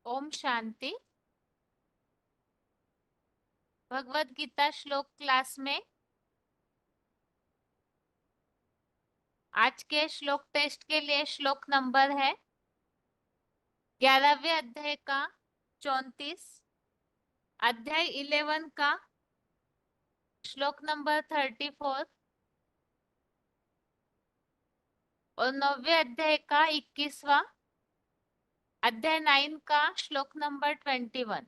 ओम शांति। भगवत गीता श्लोक क्लास में आज के श्लोक टेस्ट के लिए श्लोक नंबर है 11वें अध्याय का 34, अध्याय 11 का श्लोक नंबर 34 और 9वें अध्याय का 21वां, अध्याय 9 का श्लोक नंबर 21।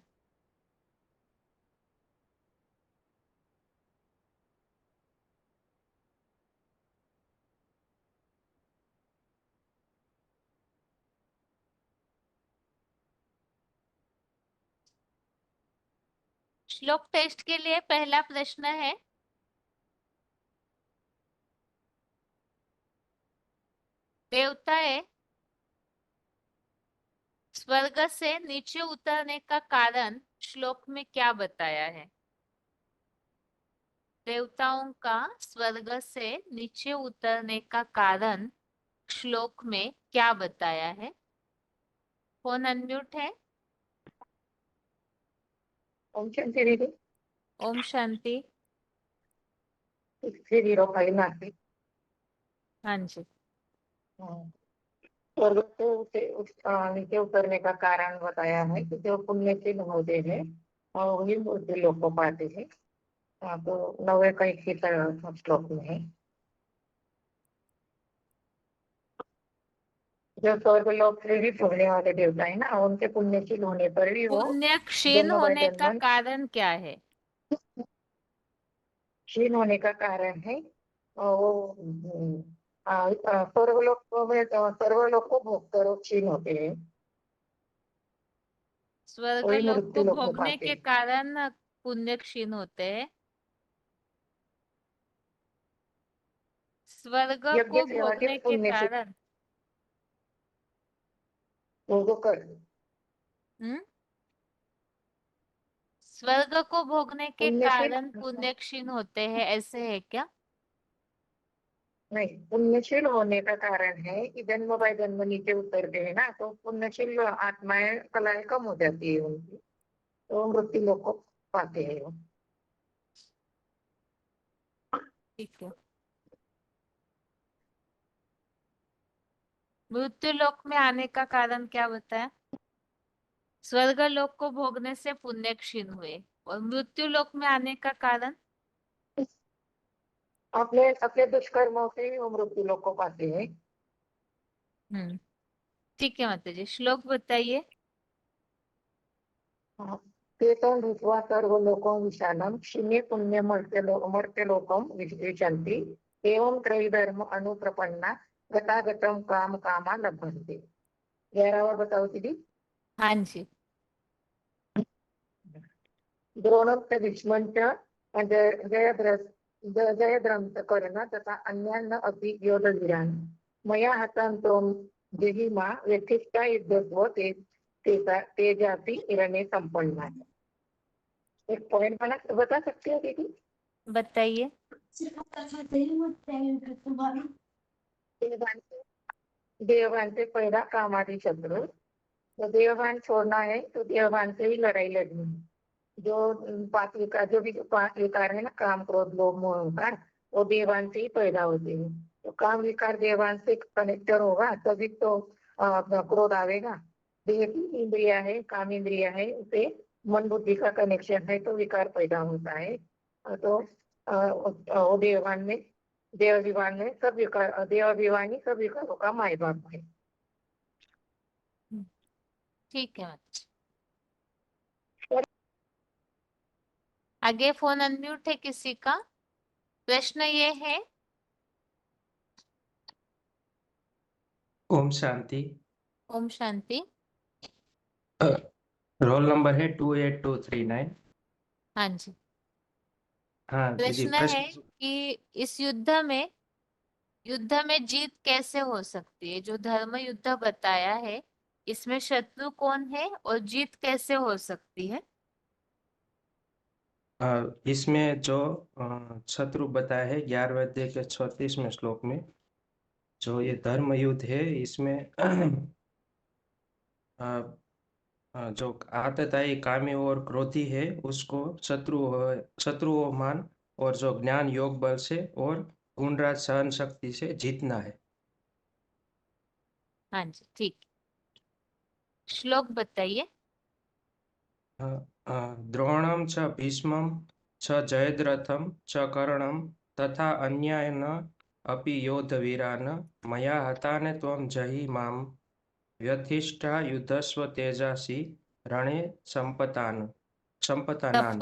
श्लोक टेस्ट के लिए पहला प्रश्न है, देवताएं स्वर्ग से नीचे उतरने का कारण श्लोक में क्या बताया है? देवताओं का स्वर्ग से नीचे उतरने का कारण श्लोक में क्या बताया है? फोन अनम्यूट है। ओम शांति दीदी। ओम शांति। 6305 नासिक। हाँ जी। स्वर्ग से नीचे उतरने का कारण बताया है कि जो पुण्यशील होते हैं और वही बुद्धि लोग को पाते हैं। तो 9वें का 21 श्लोक में है। जो स्वर्ग लोक से भी छोड़ने वाले देवता है ना, उनके पुण्यशील होने पर भी वो पुण्य क्षीण जन्म बाय होने का जन्म कारण क्या है? क्षीण होने का कारण है। और वो स्वर्गलोक को भोग कर वो क्षीण होते हैं, स्वर्ग वही लोक को मृत्यु लोक में भोगने पाते के हैं। कारण पुण्य क्षीण होते हैं। स्वर्ग यज्ञ को सेवा के भोगने के पुण्य से कारण वो कर हम्म स्वर्ग को भोगने के पुण्यशील कारण पुण्य क्षीण होते हैं, ऐसे है क्या? नहीं, पुण्यशील होने का कारण है कि जन्म बाय जन्म नीचे उतरते हैं ना, तो पुण्यशील आत्माएं कलाएं कम हो जाती है उनकी, तो मृत्यु लोक को पाते हैं वो। ठीक है। मृत्यु लोक में आने का कारण क्या बताया? स्वर्ग लोक को भोगने से पुण्य क्षीण हुए। और मृत्यु लोक में आने का कारण? अपने अपने दुष्कर्मों से ही वो मृत्यु लोक को पाते हैं। हम्म ठीक है माता जी, श्लोक बताइए। तेतं भूत्वा सर्वलोकं विशालं क्षिणे पुण्य मर्त्यलोकं विशन्ति एवं त्रयीधर्म अनुप्रपन्ना गतागतं काम कामा लभन्ते। 11वां बताओ दीदी। हाँ जी। द्रोणस्य भीष्मञ्च जयद्रथकर्ण तथा अन्यान् अपि योधवीरान् मया हतान्तो जहिमा व्यथिष्ठा युद्धस्व तेजापि रणे संपन्ना। एक पॉइंट बता सकते हो दीदी? बताइए। देवभान देवभान से पैदा कामादि शत्रु, तो देवभान छोड़ना है तो देवभान से ही लड़ाई लड़नी है। जो पांच विकार, जो भी पांच विकार है ना, काम क्रोध लोभ मोह अहंकार, वो देवान से ही पैदा होते हैं। तो काम विकार देवान से कनेक्टर होगा तभी तो अपना क्रोध आवेगा। देह की इंद्रिया है, काम इंद्रिया है, उसे मन बुद्धि का कनेक्शन है तो विकार पैदा होता है। तो वो देव विमान में सब विकार, देव अभिमान ही सब विकारों का माई बाप है। हम्म, ठीक है माता जी। आगे फोन अनम्यूट है किसी का? प्रश्न ये है, ओम शांति। ओम शांति। रोल नंबर है 28239। हाँ जी। हाँ दीदी, प्रश्न है प्रश्न। कि इस युद्ध में जीत कैसे हो सकती है? जो धर्म युद्ध बताया है, इसमें शत्रु कौन है और जीत कैसे हो सकती है? इसमें जो शत्रु बताया है 11वें अध्याय के 36वें श्लोक में, जो ये धर्म युद्ध है, इसमें जो आततायी, कामी और क्रोधी है उसको शत्रुओं मान, और जो ज्ञान योग बल से और गुणराज सहन शक्ति से जीतना है। हाँ जी, ठीक। श्लोक बताइए। अ, द्रोणं च भीष्मं च जयद्रथं च कर्णं तथा अन्यान् अपि योधवीरान् मया हतान् त्वं जहि मां व्यथिष्ठा युधस्व तेजासि रणे संपतनान्। सपतनान।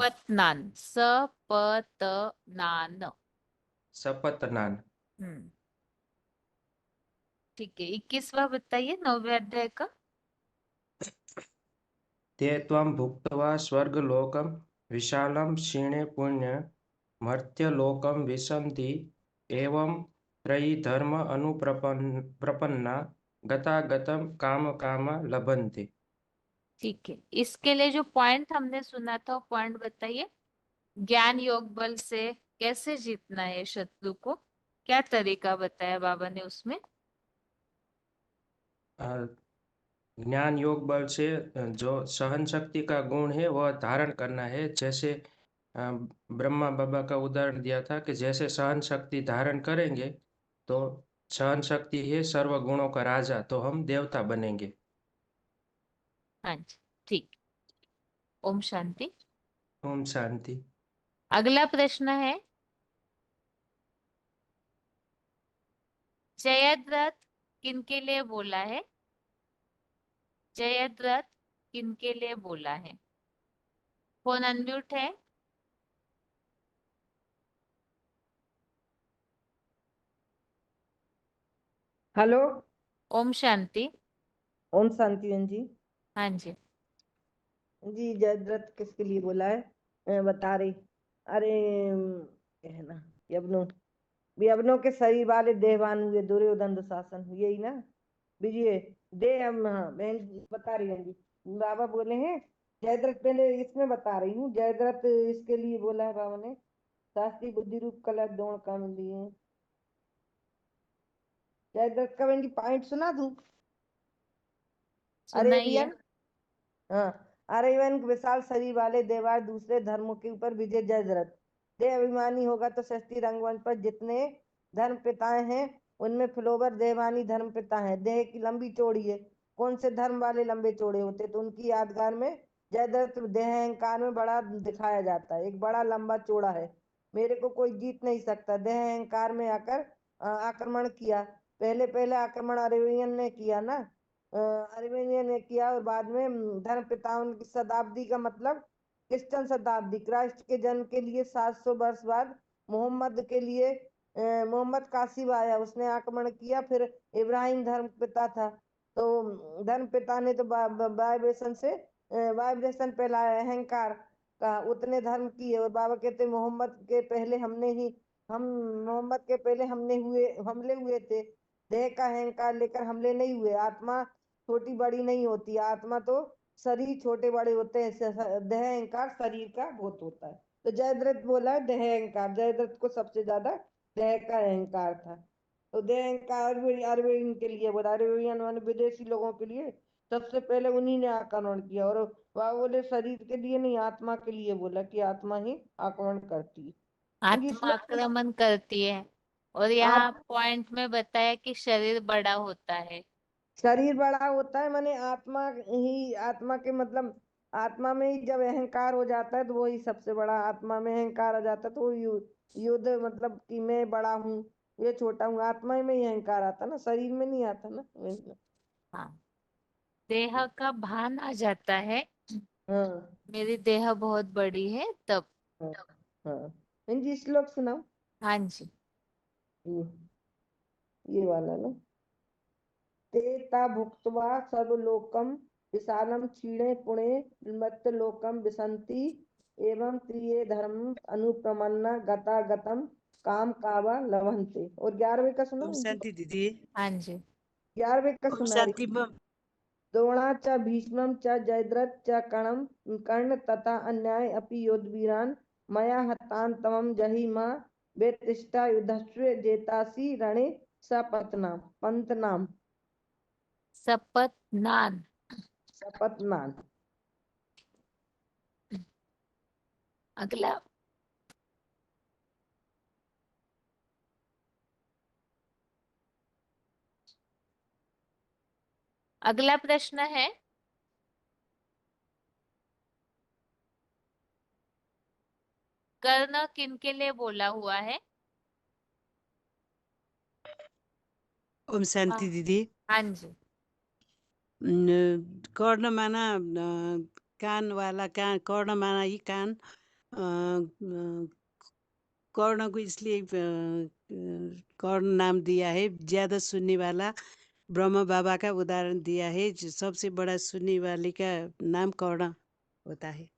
सपतनान्। हम्म, ठीक है। 21वां बताइए, 9वें अध्याय का। ते त्वं भुक्त्वा स्वर्गलोकं विशालं क्षीणे पुण्य मर्त्यलोकं विशन्ति एवं त्रयी धर्म प्रपन्ना गतागतं काम लभन्ते। ठीक है, इसके लिए जो पॉइंट हमने सुना था वो पॉइंट बताइए। ज्ञान योग बल से कैसे जीतना है शत्रु को, क्या तरीका बताया बाबा ने उसमें। अ, ज्ञान योग बल से जो सहन शक्ति का गुण है वह धारण करना है। जैसे अ, ब्रह्मा बाबा का उदाहरण दिया था कि जैसे सहन शक्ति धारण करेंगे तो सहन शक्ति है सर्व गुणों का राजा, तो हम देवता बनेंगे। हाँ जी, ठीक। ओम शांति। ओम शांति। अगला प्रश्न है, जयद्रथ किनके लिए बोला है। जयद्रथ किनके लिए बोला है। फोन अनम्यूट है। हेलो। ओम शांति। ओम शांति बहन जी। हाँ जी। जी, जयद्रथ किसके लिए बोला है? बता रही। अरे क्या है ना, यवनों, यवनों के शरीर वाले देहवान हुए, दुर्योधन दुशासन, यही ना विजय दे हम। हाँ बहन जी बता रही हूँ जी। बाबा बोले हैं जयद्रथ, पहले इसमें बता रही हूँ। जयद्रथ इसके लिए बोला है बाबा ने, शास्त्री बुद्धि रूप कला द्रोण काम लिए। जयद्रथ का बहन जी पॉइंट सुना दूं? सुनाइए। अरेबियन, हाँ, अरेबियन विशाल शरीर वाले देवार दूसरे धर्मों के ऊपर विजय जयद्रथ। देह अभिमानी होगा तो सृष्टि रंगमंच पर जितने धर्म पिताएं हैं उनमें फ्लोवर देवानी धर्म पिता हैं। देह की लंबी चौड़ी है, कौन से धर्म वाले लंबे चौड़े होते, तो उनकी यादगार में जयद्रथ देह अहंकार में बड़ा दिखाया जाता है। एक बड़ा लंबा चौड़ा है, मेरे को कोई जीत नहीं सकता। देह अहंकार में आकर आक्रमण किया। पहले पहले आक्रमण अरेबियन ने किया ना, अर्मेनिया ने किया, और बाद में धर्म पिताओं की शताब्दी का मतलब क्रिश्चियन शताब्दी, क्राइस्ट के जन्म के लिए 700 वर्ष बाद मोहम्मद के लिए मोहम्मद कासिब आया, उसने आक्रमण किया। फिर इब्राहिम धर्म पिता था, तो धर्म पिता ने तो वाइब्रेशन से वाइब्रेशन फैलाया, अहंकार का उतने धर्म किए। और बाबा कहते मोहम्मद के पहले हमने ही हम मोहम्मद के पहले हमले हुए थे। देह का अहंकार लेकर हमले नहीं हुए। आत्मा छोटी बड़ी नहीं होती, आत्मा तो शरीर छोटे बड़े होते हैं, देह अहंकार शरीर का बहुत होता है। तो जयद्रथ बोला है देह अहंकार, जयद्रथ को सबसे ज्यादा देह का अहंकार था। तो देह अहंकार अरविंद के लिए बोला, अरविंद विदेशी लोगों के लिए सबसे पहले उन्हीं ने आक्रमण किया। और वह बोले शरीर के लिए नहीं, आत्मा के लिए बोला कि आत्मा ही आक्रमण करती है। क्योंकि आत्मा आक्रमण करती है, और यहाँ आप पॉइंट में बताया कि शरीर बड़ा होता है। शरीर बड़ा होता है, माने आत्मा ही, आत्मा के मतलब आत्मा में ही जब अहंकार हो जाता है तो वही सबसे बड़ा। आत्मा में अहंकार आ जाता है तो वो युद्ध मतलब कि मैं बड़ा हूँ, ये छोटा हूँ, आत्मा में ही अहंकार आता ना, शरीर में नहीं आता ना। हाँ, देह का भान आ जाता है, हाँ मेरी देह बहुत बड़ी है तब। हाँ हाँ। जी श्लोक सुनाओ। हाँ जी। ये ये वाला ना, ते ता भुक्त्वा सर्वलोकं विशालं क्षीणे पुणे मर्त्यलोकं विशन्ति एवं त्रिये धर्म अनुप्रमन्ना गता गतम काम कावा लभन्ते। और 11वें का ओम सुनाओ जी। शांति दीदी। हाँ जी। 11वें का ओम सुना शांति रही। मम। द्रोणा च भीष्मं च जयद्रथ च कर्ण तथा अन्याय अपि योधवीरान् मया हतान् तमं जहि मा वेत्तिष्ठा युधस्व जेतासि रणे सपत्नाम शपथ नान। सपत्नान्। अगला अगला प्रश्न है, कर्ण किनके लिए बोला हुआ है? ओम शांति हाँ दीदी। हाँ जी। कर्ण माना कान वाला, कान कर्ण माना ही कान। कर्ण को इसलिए कर्ण नाम दिया है, ज्यादा सुनने वाला। ब्रह्मा बाबा का उदाहरण दिया है, जो सबसे बड़ा सुनने वाले का नाम कर्ण होता है।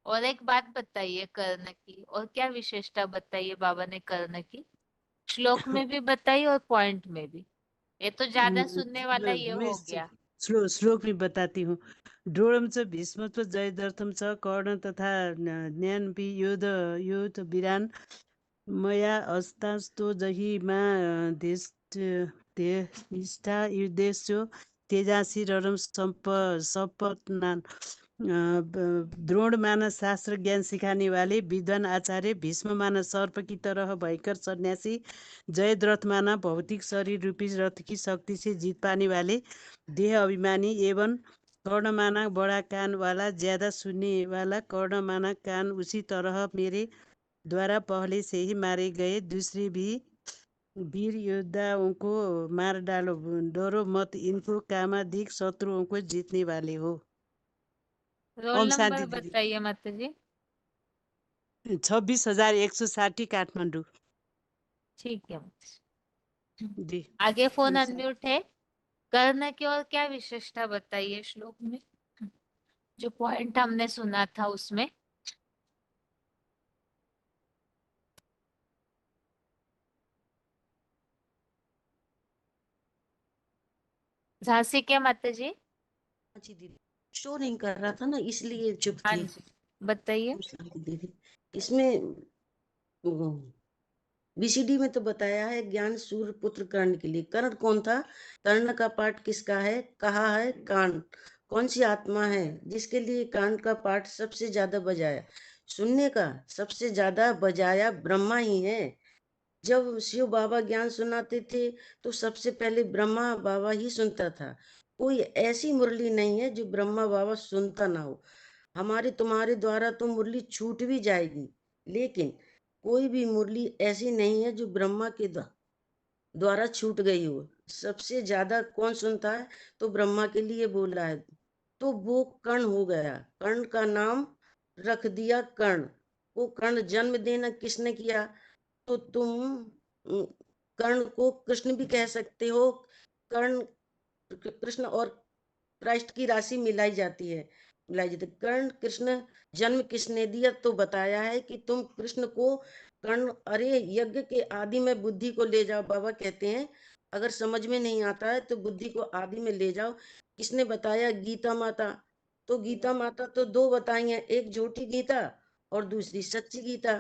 और एक बात बताइए कर्ण की, और क्या विशेषता बताइए बाबा ने कर्ण की? श्लोक में भी बताई और पॉइंट में भी। ये तो ज्यादा सुनने वाला ये मैं हो गया। श्लोक में बताती हूँ। द्रोणम च भीष्म च जयद्रथम च कर्ण तथा ज्ञानपि युद्ध वीरान मया अस्तास्तो जहि मा देष्टा युद्धेषु तेजासी रणम संपन्नान। द्रोण माना शास्त्र ज्ञान सिखाने वाले विद्वान आचार्य, भीष्म माना सर्प की तरह भयंकर सन्यासी, जयद्रथ माना भौतिक शरीर रूपी रथ की शक्ति से जीत पाने वाले देह अभिमानी, एवं कर्ण माना बड़ा कान वाला, ज्यादा सुनने वाला। कर्ण माना कान उसी तरह मेरे द्वारा पहले से ही मारे गए दूसरे भी वीर योद्धाओं को मार डालो, डरो मत इनको, कामाधिक शत्रुओं को जीतने वाले हो। रोल ओम नंबर शांति दीदी। बताइए माता जी। 26,160 काठमांडू। ठीक है जी। आगे फोन ओम शांति। अनम्यूट है। कर्ण की और क्या विशेषता बताइए श्लोक में, जो पॉइंट हमने सुना था उसमें। झांसी क्या माता जी? जी दीदी, शो नहीं कर रहा था ना, इसलिए चुप हाँ थी। जी बताइए। दीदी, इसमें बीसीडी में तो बताया है ज्ञान सूर्य पुत्र कर्ण के लिए। कर्ण कौन था? कर्ण का पाठ किसका है? कहा है कान। कौन सी आत्मा है जिसके लिए कान का पाठ सबसे ज्यादा बजाया? सुनने का सबसे ज्यादा बजाया ब्रह्मा ही है। जब शिव बाबा ज्ञान सुनाते थे तो सबसे पहले ब्रह्मा बाबा ही सुनता था। कोई ऐसी मुरली नहीं है जो ब्रह्मा बाबा सुनता ना हो। हमारे तुम्हारे द्वारा तो मुरली छूट भी जाएगी, लेकिन कोई भी मुरली ऐसी नहीं है जो ब्रह्मा के द्वारा छूट गई हो। सबसे ज्यादा कौन सुनता है? तो ब्रह्मा के लिए बोल रहा है। तो वो कर्ण हो गया। कर्ण का नाम रख दिया कर्ण। वो कर्ण जन्म देना किसने किया? तो तुम कर्ण को कृष्ण भी कह सकते हो। कर्ण कृष्ण और क्राइस्ट की राशि मिलाई जाती है। कर्ण कृष्ण जन्म किसने दिया? तो बताया है कि तुम कृष्ण को कर्ण, अरे यज्ञ के आदि में बुद्धि को ले जाओ। बाबा कहते हैं अगर समझ में नहीं आता है तो बुद्धि को आदि में ले जाओ। किसने बताया? गीता माता। तो गीता माता तो दो बताई हैं, एक झूठी गीता और दूसरी सच्ची गीता।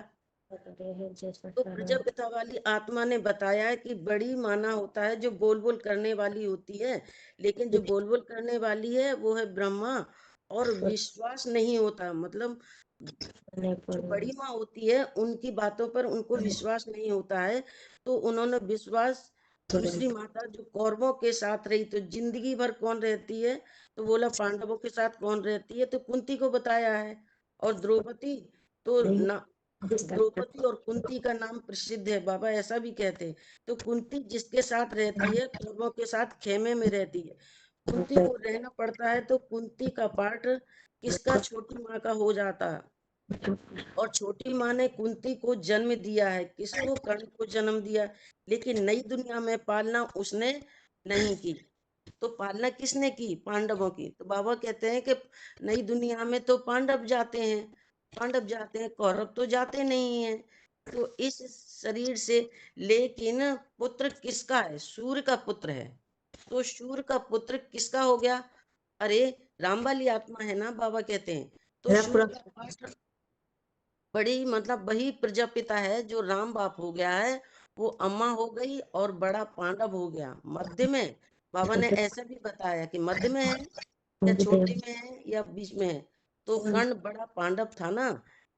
तो प्रजापिता वाली आत्मा ने बताया है कि बड़ी माना होता है जो बोल बोल करने वाली होती है, लेकिन जो बोल बोल करने वाली है वो है ब्रह्मा। और विश्वास नहीं होता, मतलब जो बड़ी माँ होती है उनकी बातों पर उनको विश्वास नहीं होता है। तो उन्होंने विश्वास, दूसरी माता जो कौरवों के साथ रही, तो जिंदगी भर कौन रहती है? तो बोला पांडवों के साथ कौन रहती है? तो कुंती को बताया है। और द्रौपदी तो ना, द्रौपदी और कुंती का नाम प्रसिद्ध है। बाबा ऐसा भी कहते हैं। तो कुंती जिसके साथ रहती है, कौरवों के साथ खेमे में रहती है, कुंती को रहना पड़ता है। तो कुंती का पाठ किसका? छोटी माँ का हो जाता है। और छोटी माँ ने कुंती को जन्म दिया है। किसको? कर्ण को जन्म दिया। लेकिन नई दुनिया में पालना उसने नहीं की। तो पालना किसने की? पांडवों की। तो बाबा कहते हैं कि नई दुनिया में तो पांडव जाते हैं, कौरव तो जाते नहीं हैं। तो इस शरीर से, लेकिन पुत्र किसका है? सूर्य का पुत्र है। तो सूर्य का पुत्र किसका हो गया? अरे राम वाली आत्मा है ना, बाबा कहते हैं। तो सूर्य का पाठ बड़ी, मतलब वही प्रजापिता है जो राम बाप हो गया है, वो अम्मा हो गई और बड़ा पांडव हो गया। मध्य में बाबा ने ऐसा भी बताया कि मध्य में है या छोटे में है या बीच में है? तो कर्ण बड़ा पांडव था ना,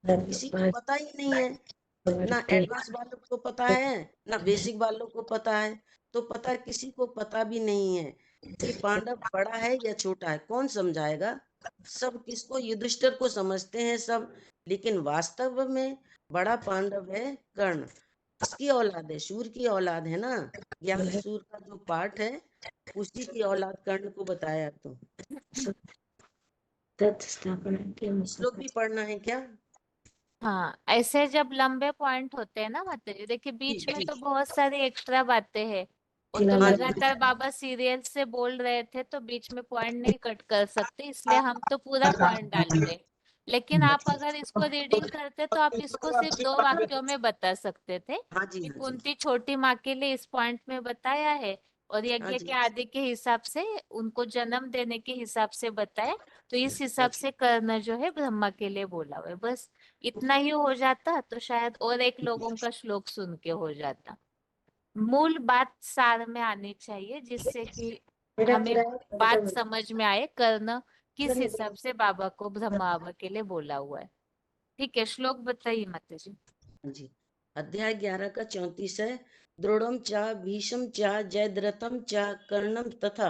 किसी को पता ही नहीं है, ना एडवांस वालों को पता है ना बेसिक वालों को पता है, तो पता किसी को पता भी नहीं है कि पांडव बड़ा है या छोटा है, कौन समझाएगा? सब किसको, युधिष्ठिर को समझते हैं सब, लेकिन वास्तव में बड़ा पांडव है कर्ण। किसकी औलाद है? सूर्य की औलाद है ना, ज्ञान सूर्य का जो पाठ है उसी की औलाद कर्ण को बताया। तो श्लोक भी पढ़ना है क्या? हाँ, ऐसे जब लंबे पॉइंट होते हैं ना मतलब जी, देखिए बीच में जी। तो बहुत सारी एक्स्ट्रा बातें हैं। वो तो हाँ जी, लगातार बाबा सीरियल से बोल रहे थे तो बीच में पॉइंट नहीं कट कर सकते, इसलिए हम तो पूरा पॉइंट डालते हैं। लेकिन आप अगर इसको रीडिंग करते तो आप इसको सिर्फ 2 वाक्यों में बता सकते थे हाँ जी, कि हाँ जी, कुंती छोटी माँ के लिए इस पॉइंट में बताया है और हाँ यज्ञ जी, के आदि के हिसाब से उनको जन्म देने के हिसाब से बताया, तो इस हाँ हिसाब जी, से कर्ण जो है ब्रह्मा के लिए बोला हुआ है। बस इतना ही हो जाता तो शायद और एक लोगों का श्लोक सुन के हो जाता। मूल बात सार में आनी चाहिए जिससे कि हमें बात समझ में आए कर्ण किस हिसाब से बाबा को ब्रह्मा बाबा के लिए बोला हुआ है। ठीक है, श्लोक बताइए माता जी। हाँ जी। अध्याय 11 का 34 है। द्रोणम च भीषम च जयद्रथम च कर्णम तथा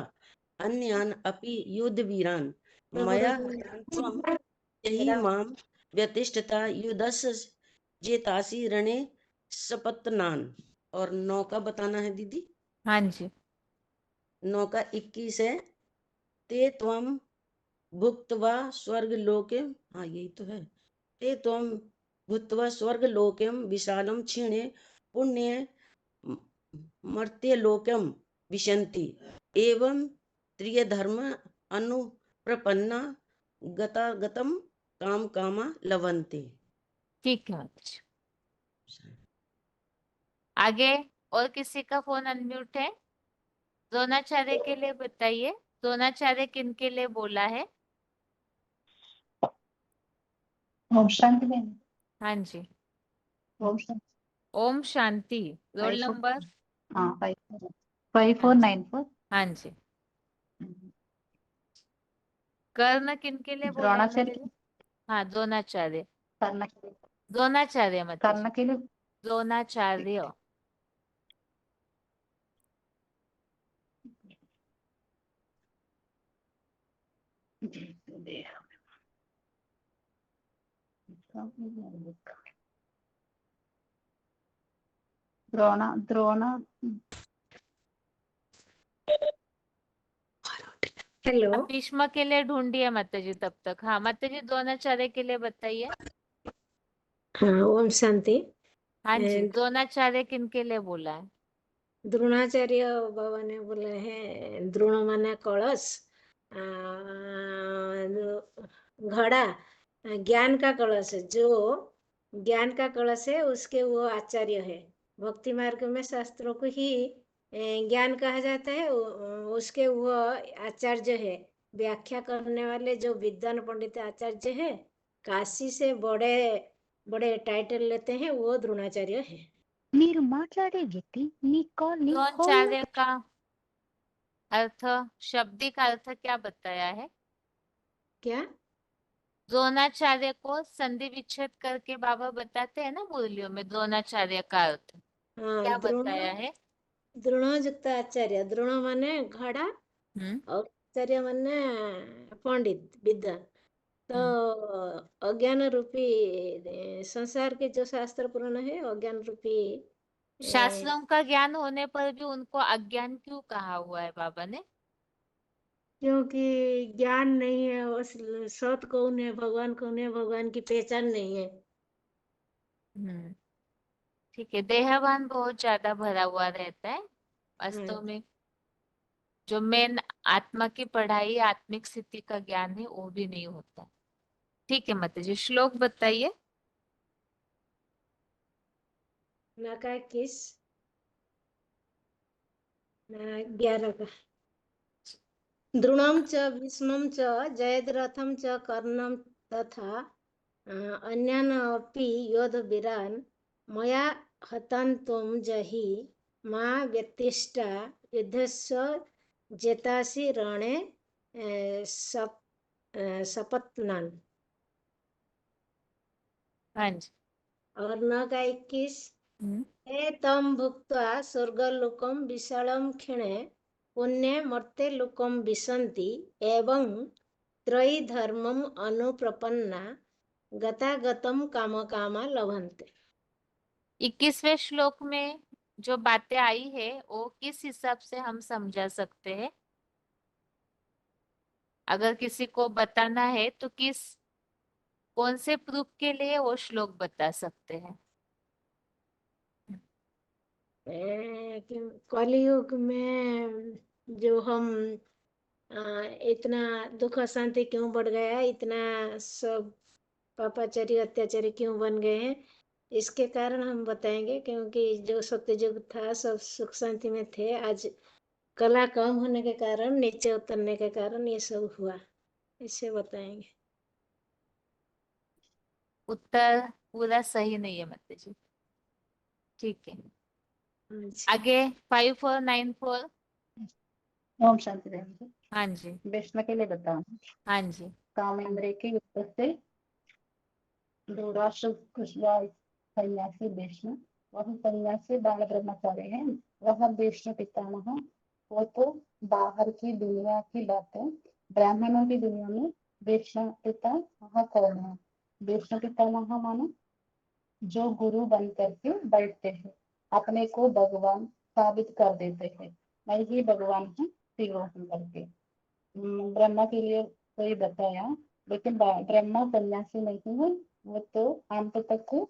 अन्यान अपि युद्ध वीरान मया हतान त्वं यही माम व्यतिष्ठता युद्धस्य जेतासि रणे सपत्नान। और 9 का बताना है दीदी। हाँ जी। 9 का 21 है। ते त्वं भुक्त्वा स्वर्गलोके, हाँ यही तो है। ते त्वं भूत्वा स्वर्गलोकं विशालं क्षीणे पुण्ये मर्त्यलोकं विशन्ति एवं त्रियधर्म अनुप्रपन्ना गतागतं काम कामा लभन्ते। ठीक है माता जी। आगे और किसी का फोन अनम्यूट है? द्रोणाचार्य के लिए बताइए, द्रोणाचार्य किन के लिए बोला है? ओम शांति बहन। हाँ जी। ओम शांति। ओम शांति। Role 54 number? हाँ हाँ जी। 5494। हाँ जी। कर्ण किन के लिए बोला है द्रोणाचार्य मतलब? हाँ, द्रोणाचार्य। कर्ण के लिए। द्रोणाचार्य मतलब कर्ण के लिए। द्रोणाचार्य। द्रोणा द्रोणा। हेलो। आप भीष्म के लिए ढूंढिए माता जी तब तक। हाँ माता जी, द्रोणाचार्य के लिए बताइए। हाँ ओम शांति। हाँ जी, अ, द्रोणाचार्य किन के लिए बोला है? द्रोणाचार्य बाबा ने बोले हैं, द्रोण माने कलश, घड़ा, ज्ञान का कलश है, जो ज्ञान का कलश है उसके वो आचार्य है। भक्ति मार्ग में शास्त्रों को ही ज्ञान कहा जाता है, उसके वो आचार्य है। व्याख्या करने वाले जो विद्वान पंडित आचार्य है, काशी से बड़े बड़े टाइटल लेते हैं, वो द्रोणाचार्य है। మీరు మాట్లాడే వ్యక్తి మీ కాల్ ని होल्ड द्रोणाचार्य का अर्थ, शाब्दिक अर्थ क्या बताया है? क्या? द्रोणाचार्य को संधि विच्छेद करके बाबा बताते हैं ना मुरलियों में, द्रोणाचार्य का अर्थ हाँ, क्या बताया है? द्रोणोजुक्त आचार्य। द्रोण माने घड़ा हम्म और आचार्य माने पंडित विद्वान। तो हम्म। अज्ञान रूपी संसार के जो शास्त्र पुराण है, अज्ञान रूपी शास्त्रों का ज्ञान होने पर भी उनको अज्ञान क्यों कहा हुआ है बाबा ने? क्योंकि ज्ञान नहीं है, उस सत कौन है, भगवान कौन है, भगवान की पहचान नहीं है। हम्म ठीक है, देहभान बहुत ज्यादा भरा हुआ रहता है हाँ, वास्तव में। जो मेन आत्मा की पढ़ाई, आत्मिक स्थिति का ज्ञान है वो भी नहीं होता। ठीक है माता जी, श्लोक बताइए। नका किस 11 का। द्रोणं च भीष्मं च जयद्रथं च कर्णं तथा अन्यान् अपि योधवीरान् मया हतान् त्वं जहि मा व्यतिष्ठा युद्धस्य जेतासि रणे सपत्नान। हाँ जी। और 9 का 21, हम्म, हे तम भुक्त्वा स्वर्गलोकम विशालम क्षणे पुण्य मर्त्य लोकम विशन्ति एवं त्रयी धर्मम अनुप्रपन्ना गतागतम काम कामा लभन्ते। 21वें श्लोक में जो बातें आई है वो किस हिसाब से हम समझा सकते हैं? अगर किसी को बताना है तो कौन से प्रूफ के लिए वो श्लोक बता सकते हैं? कलयुग में जो हम इतना दुख अशांति क्यों बढ़ गया, इतना सब पापाचारी अत्याचारी क्यों बन गए हैं, इसके कारण हम बताएंगे। क्योंकि जो सत्ययुग था सब सुख शांति में थे, आज कला कम होने के कारण, नीचे उतरने के कारण ये सब हुआ, इसे बताएंगे। उत्तर पूरा सही नहीं है माता जी। ठीक है, अच्छा। आगे 5494। ओम शांति रहेगी। हाँ जी, विष्णु के लिए बताऊं। हाँ जी। कामेंद्र के युद्ध से धूराष्ट्र कुशवाहा सन्यासी विष्णु, वह सन्यासी बाल ब्रह्मचारी है, वह विष्णु पितामह। वो तो बाहर की दुनिया की बातें, ब्राह्मणों की दुनिया में विष्णु पिता वह कौन है? विष्णु पितामह मानो जो गुरु बन करके बैठते हैं, अपने को भगवान साबित कर देते हैं, मैं ही भगवान हूँ त्रिलोकी करके। ब्रह्मा के लिए कोई बताया, लेकिन ब्रह्मा सन्यासी नहीं है। वो तो अंत तक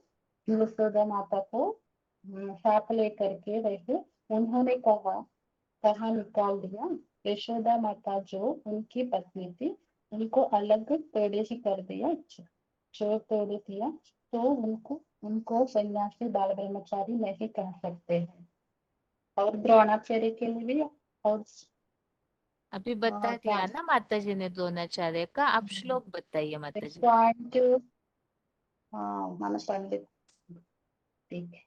यशोदा माता को साथ लेकर के रहे। उन्होंने कहा निकाल दिया। यशोदा माता जो उनकी पत्नी थी, उनको अलग पेड़े कर दिया, जो तोड़ दिया, तो उनको सन्यासी बाल ब्रह्मचारी नहीं कह सकते हैं। और द्रोणाचार्य के लिए भी, और अभी बता दिया ना माता जी ने द्रोणाचार्य का, आप श्लोक बताइए माता जी। पॉइंट, हाँ मानो पंडित, ठीक है।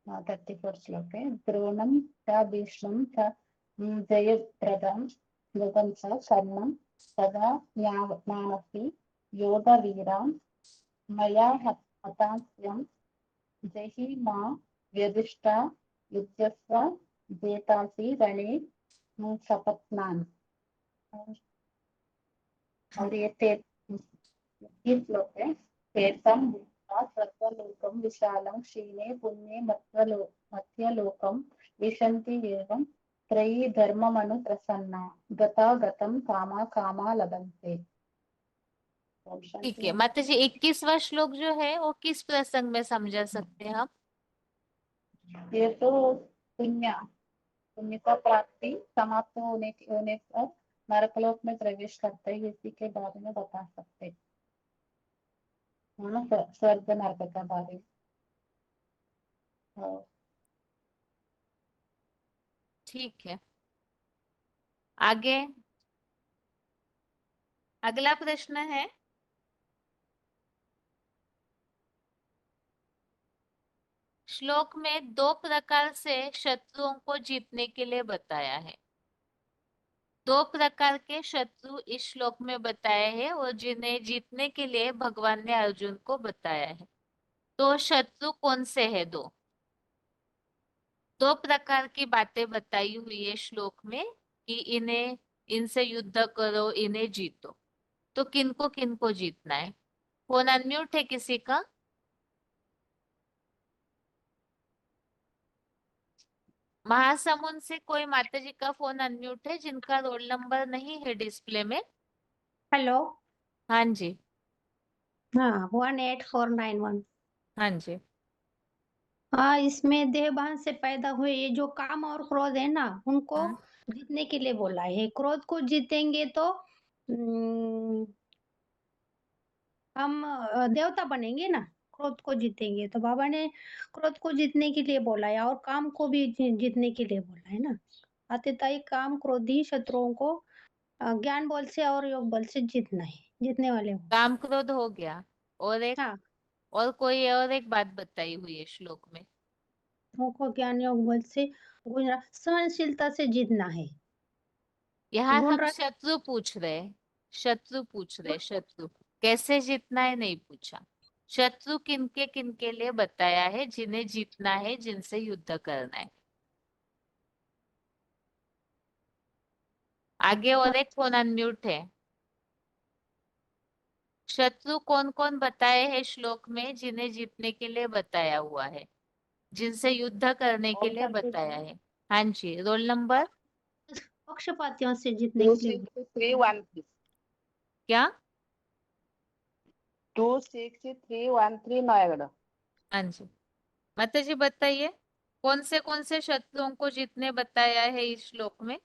34 श्लोक है। द्रोणम च भीष्मं च जयद्रथं युगं च कर्णं तदा ज्ञानपि योधवीरान् मया हतास्यं जहि मा व्यदिष्टा युध्यस्व जेतासि रणे सपत्नान्। और ये 30 श्लोक है। तेषां बुद्ध्वा स्वर्गलोकं विशालं क्षीणे पुण्ये मध्यलोकं विशन्ति एवं त्रयी धर्ममनुप्रसन्ना गतागतं कामा कामा लभन्ते। ओम ठीक शांति है ओम। माता जी, 21वां श्लोक जो है वो किस प्रसंग में समझा सकते हैं हम? ये तो पुण्य का प्राप्ति समाप्त होने पर नरकलोक में प्रवेश करते हैं, इसी के बारे में बता सकते हैं, है ना, स्वर्ग नरक का बारे में। हाँ। ठीक है, आगे अगला प्रश्न है, श्लोक में 2 प्रकार से शत्रुओं को जीतने के लिए बताया है। 2 प्रकार के शत्रु इस श्लोक में बताए हैं और जिन्हें जीतने के लिए भगवान ने अर्जुन को बताया है। तो शत्रु कौन से है? 2 प्रकार की बातें बताई हुई है श्लोक में कि इनसे युद्ध करो, इन्हें जीतो। तो किनको जीतना है? फोन अनम्यूट है किसी का? महासमुंद से कोई माता जी का फोन अनम्यूट है जिनका रोल नंबर नहीं है डिस्प्ले में? हेलो। हाँ जी, हाँ 18491। हाँ जी। हाँ, इसमें देहभान से पैदा हुए ये जो काम और क्रोध है ना, उनको हाँ। जीतने के लिए बोला है। क्रोध को जीतेंगे तो हम देवता बनेंगे ना। क्रोध को जीतेंगे तो बाबा ने क्रोध को जीतने के लिए बोला है, और काम को भी जीतने के लिए बोला है ना। अतिताई काम क्रोधी शत्रुओं को ज्ञान बल से और योग बल से जीतना है, जीतने वाले हो। काम क्रोध हो गया, और एक हाँ, और कोई और एक बात बताई हुई है श्लोक में। शस्त्रों को ज्ञान योग बल से गुण सहनशीलता से जीतना है। यहाँ गुण हम रस शत्रु पूछ रहे, शत्रु कैसे जीतना है नहीं पूछा। शत्रु किनके किनके लिए बताया है, जिन्हें जीतना है, जिनसे युद्ध करना है। आगे और एक फोन अनम्यूट है। शत्रु कौन कौन बताए हैं श्लोक में, जिन्हें जीतने के लिए बताया हुआ है, जिनसे युद्ध करने के लिए बताया है। हाँ जी, रोल नंबर पक्षपातियों से जीतने के लिए 26313 क्या? 26313 नयागढ़। हाँ जी, माता जी बताइए, कौन से शत्रुओं को जीतने बताया है इस श्लोक में?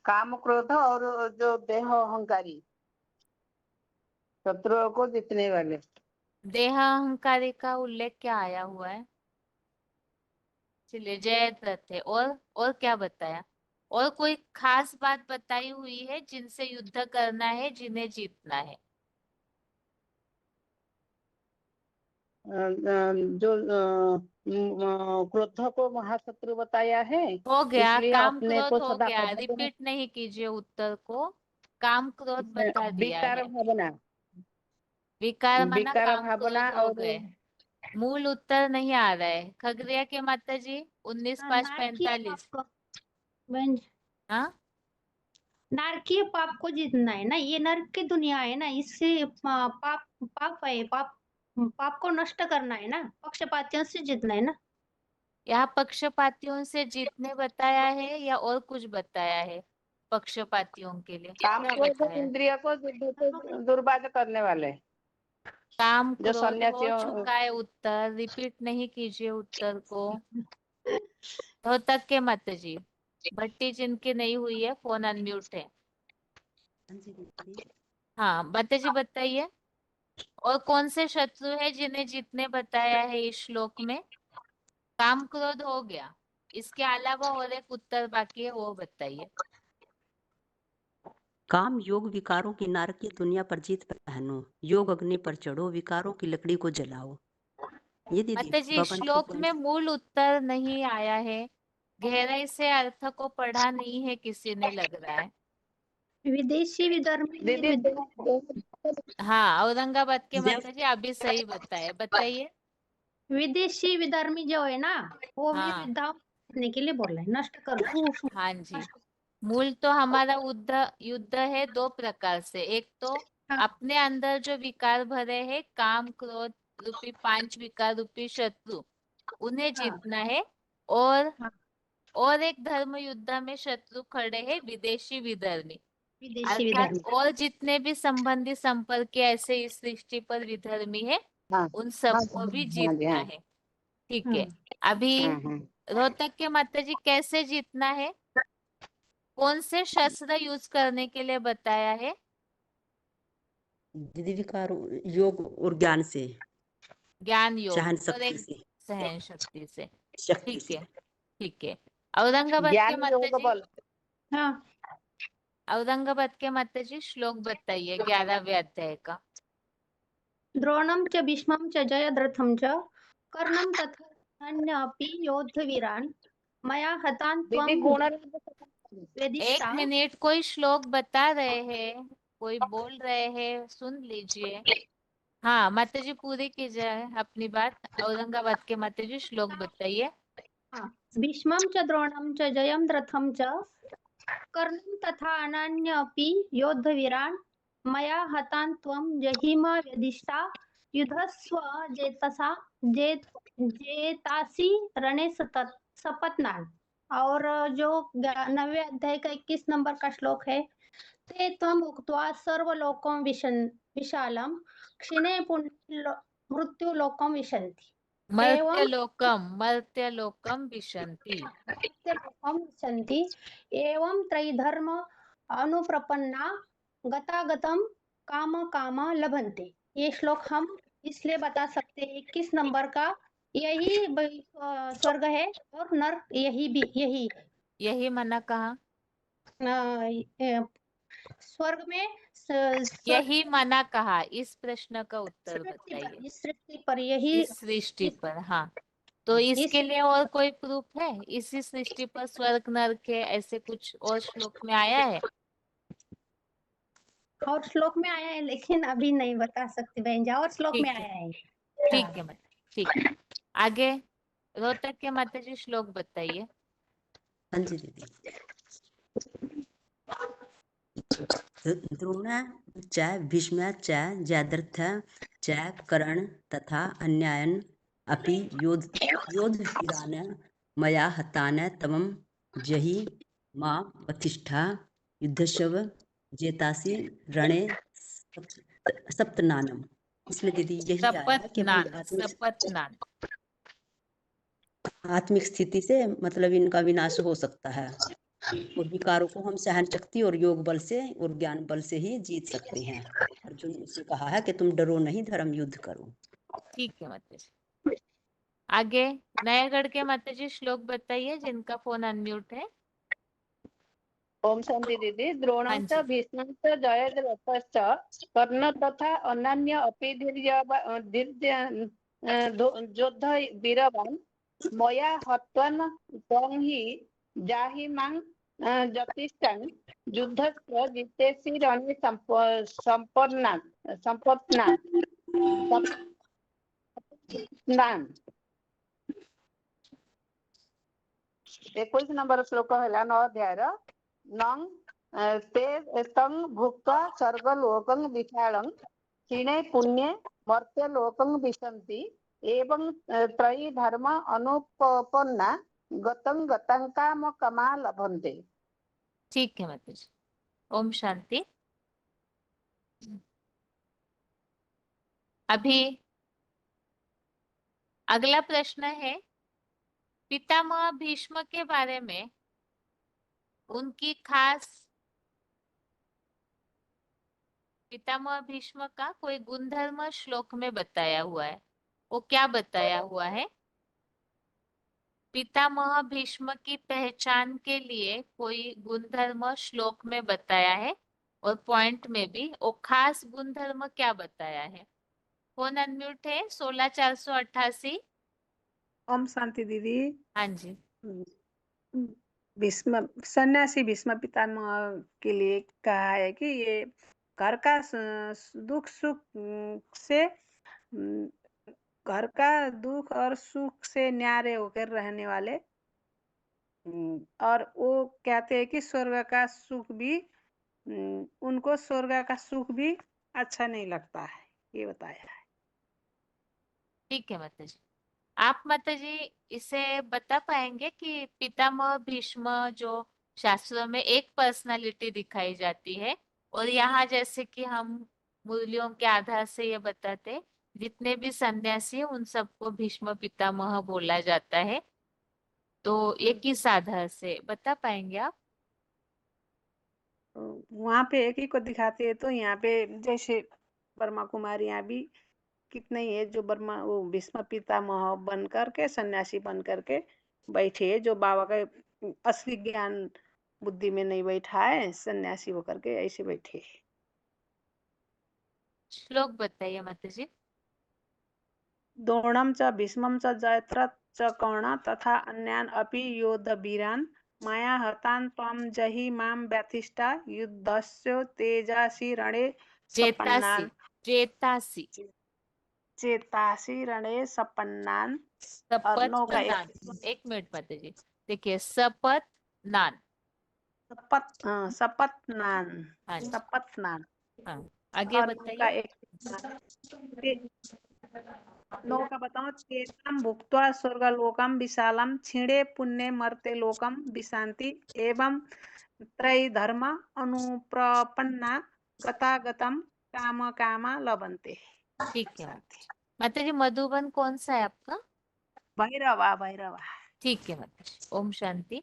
काम क्रोध और जो देह अहंकारी शत्रुओं को जीतने वाले। देह अहंकारी का उल्लेख क्या आया हुआ है? चलिए, जयद्रथ है। और क्या बताया? और कोई खास बात बताई हुई है जिनसे युद्ध करना है, जिन्हें जीतना है? जो क्रोध को महाशत्रु बताया है, हो गया, इसलिए काम अपने क्रोध को हो सदा गया, प्रबोधन रिपीट नहीं कीजिए उत्तर को। काम क्रोध बता दिया विकार है। भावना, विकार माना विकार काम भावना क्रोध हो और गए। मूल उत्तर नहीं आ रहा है। खगड़िया के माता जी 19/5/45। बहन हाँ, नारकीय पाप को जीतना है ना, ये नरक की दुनिया है ना, इससे पाप पाप है, पाप को नष्ट करना है ना, पक्षपातियों से जीतना है ना। यहाँ पक्षपातियों से जीतने बताया है या और कुछ बताया है? पक्षपातियों के लिए काम क्या क्रोध बताया? इंद्रिय को दुर्बाध करने वाले काम जो क्रोध हो सन्यासियों। चुका है उत्तर, रिपीट नहीं कीजिए उत्तर को। तो तक के माता जी, भट्टी जिनकी नहीं हुई है फोन अनम्यूट है। हाँ माता जी बताइए, और कौन से शत्रु है जिन्हें जीतने बताया है इस श्लोक में? काम क्रोध हो गया, इसके अलावा और एक उत्तर बाकी है, वो बताइए। काम योग विकारों की नारकीय दुनिया पर जीत पहनो, योग अग्नि पर चढ़ो, विकारों की लकड़ी को जलाओ। ये दीदी माता जी, बाबा ने श्लोक तो में मूल उत्तर नहीं आया है, गहराई से अर्थ को पढ़ा नहीं है किसी ने, लग रहा है। विदेशी विधर्मी दीदी हाँ, औरंगाबाद के देव माता जी अभी सही बताए, बताइए। विदेशी विधर्मी जो है ना, वो भी हाँ विद्याओं को जीतने के लिए बोल रहा है, नष्ट कर दो हाँ जी, मूल तो हमारा युद्ध है दो प्रकार से। एक तो हाँ, अपने अंदर जो विकार भरे हैं, काम क्रोध रूपी 5 विकार रूपी शत्रु, उन्हें हाँ, जीतना है। और हाँ, और एक धर्म युद्ध में शत्रु खड़े हैं विदेशी विधर्मी, विदेशी अर्थात विधर्मी। और जितने भी संबंधी संपर्क के ऐसे इस सृष्टि पर विधर्मी है, हाँ उन हाँ सबको भी हाँ जी जीतना हाँ है। ठीक हाँ, है, अभी हाँ। रोहतक के माता जी कैसे जीतना है, कौन से शस्त्र यूज करने के लिए बताया है? दीदी विकार योग और ज्ञान से, ज्ञान योग सहन और शक्ति एक से, सहन शक्ति से। शक्ति ठीक से। है, ठीक है। औरंगाबाद के ज्ञान माता योग जी, बल। हाँ, औरंगाबाद के माता जी श्लोक बताइए 11वें अध्याय का। द्रोणं च भीष्मं च जयद्रथं च कर्णं तथा अन्यापि योद्धवीरान् मया हतान् दीदी त्वं गुण एक वेदिष्टा। मिनट, कोई श्लोक बता रहे हैं, कोई बोल रहे हैं, सुन लीजिए। हाँ माता जी पूरी कीजिए अपनी बात। औरंगाबाद के माता जी श्लोक बताइए। हाँ, भीष्मं च द्रोणं च जयद्रथं च कर्णं तथा अनन्यापि योद्धवीरान् मया हतान् त्वं जहिमा व्यदिष्टा युधस्व जेतसा जेतासि रणे सपत्नान्। और जो 9वें अध्याय का 21 नंबर का श्लोक है, ते त्वम् उक्त्वा सर्वलोकं विशालं क्षिणे पुण्ये मृत्युलोकं विशन्ति। एवं मर्त्यलोकम विशन्ति। नित्यलोकं विशन्ति। एवं त्रैधर्म अनुप्रपन्ना गतागतं काम काम लभन्ते। ये श्लोक हम इसलिए बता सकते हैं, 21 नंबर का यही स्वर्ग है और नर्क यही है। यही मना कहा। स्वर्ग में यही मना कहा, इस प्रश्न का उत्तर बताइए। इस सृष्टि पर यही इस सृष्टि पर, हाँ। तो इसके लिए और कोई प्रूफ है? इसी सृष्टि पर स्वर्ग नरक है, ऐसे कुछ और श्लोक में आया है? और श्लोक में आया है, लेकिन अभी नहीं बता सकती बहन जी, और श्लोक में ठीक है, आया है। ठीक है माता, ठीक है। आगे रोहतक के माता जी श्लोक बताइए। हाँ जी दीदी। द्रोण च भीष्म च जयद्रथ च कर्ण तथा अन्यायन अपि योधवीरान् मया हतान् तवं जहि मा प्रतिष्ठा युद्धशव जेतासि रणे सप्तनानम। इसमें दीदी यही आया है कि अपनी सपत्नान। आत्मिक स्थिति से मतलब इनका विनाश हो सकता है, और विकारों को हम सहन शक्ति और योग बल से और ज्ञान बल से ही जीत सकते हैं। अर्जुन से कहा है कि तुम डरो नहीं, धर्म युद्ध करो। ठीक है माता जी। आगे नयागढ़ के माता जी श्लोक बताइए, जिनका फोन अनम्यूट है। ओम शांति दीदी। हाँ द्रोणं च जी। भीष्मं च जयद्रथश्च कर्ण तथा अन्यान्य अपि योद्ध वीरवान् मया हत्वन् त्वं हि जाहि मां प्रतिष्ठां युद्धस्य जितेषि रणे संपन्नान्। 21 नंबर श्लोक है 9 अध्याय नंग ते तं भुक्त्वा स्वर्गलोकं विशालं क्षीणे पुण्ये मर्त्यलोकं विशन्ति एवं त्रयी धर्म अनुपपन्ना गतं गतं काम कमा लभन्ते। ठीक है माता जी। ओम शांति। अभी अगला प्रश्न है, पितामह भीष्म के बारे में उनकी खास, पितामह भीष्म का कोई गुणधर्म श्लोक में बताया हुआ है। वो क्या बताया हुआ है? पितामह भीष्म की पहचान के लिए कोई गुणधर्म श्लोक में बताया है, और पॉइंट में भी वो खास गुणधर्म क्या बताया है? फोन अनम्यूट है 16488। ओम शांति दीदी। हाँ जी। भीष्म सन्यासी भीष्म पितामह के लिए कहा है कि ये घर का दुख सुख से घर का दुख और सुख से न्यारे होकर रहने वाले, और वो कहते हैं कि स्वर्ग का सुख भी उनको स्वर्ग का सुख भी अच्छा नहीं लगता है, ये बताया है। ठीक है माता जी। आप माता जी इसे बता पाएंगे कि पितामह भीष्म जो शास्त्रों में एक पर्सनालिटी दिखाई जाती है, और यहाँ जैसे कि हम मूल्यों के आधार से ये बताते, जितने भी सन्यासी हैं उन सबको भीष्म पितामह बोला जाता है, तो ये किस आधार से बता पाएंगे आप? वहां पे एक ही को दिखाते हैं, तो यहाँ पे जैसे ब्रह्मा कुमारी यहाँ भी कितने ही है जो ब्रह्मा वो भीष्म पितामह बन करके सन्यासी बन करके बैठे है, जो बाबा का असली ज्ञान बुद्धि में नहीं बैठा है, सन्यासी होकर के ऐसे बैठे है। श्लोक बताइए माता जी। द्रोणं च भीष्मं च जयद्रथ च कर्ण तथा अन्यान् अपि योद्धवीरान् मया हतान् त्वं जहि मां व्यथिष्ठा युद्धस्य तेजासि रणे जेतासी, सपन्नान्। जेतासी, चेतासि रणे सपन्नान्। और शपथ नौ का नान। एक मिनट माता जी, देखिए शपथ नान। शपथ नान। हाँ जी। शपथ नान। हाँ, आगे और नौ का बताइए। नौ का बताओ, चेतम भुक्त्वा स्वर्गलोकम विशालम क्षीणे पुण्य मर्ते लोकम विशांति एवं त्रय धर्म अनुप्रपन्ना गतागतम काम कामा लभन्ते। ठीक है माता जी। मधुबन कौन सा है आपका? भैरवा भैरवा। ठीक है माता जी। ओम शांति।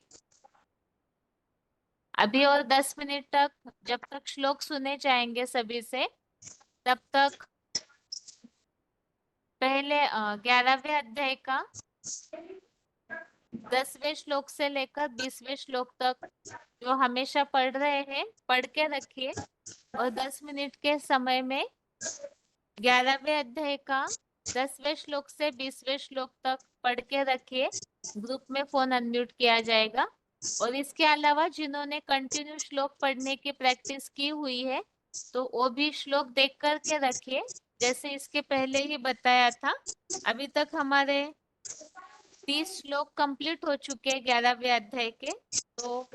अभी और 10 मिनट तक जब तक श्लोक सुने जाएंगे सभी से, तब तक पहले 11वें अध्याय का 10वें श्लोक से लेकर 20वें श्लोक तक जो हमेशा पढ़ रहे हैं, पढ़ के रखिए। और 10 मिनट के समय में 11वें अध्याय का 10वें श्लोक से 20वें श्लोक तक पढ़ के रखिए। ग्रुप में फोन अनम्यूट किया जाएगा। और इसके अलावा जिन्होंने कंटिन्यू श्लोक पढ़ने की प्रैक्टिस की हुई है तो वो भी श्लोक देख कर के रखिए, जैसे इसके पहले ही बताया था। अभी तक हमारे 30 श्लोक कंप्लीट हो चुके हैं 11वें अध्याय के। तो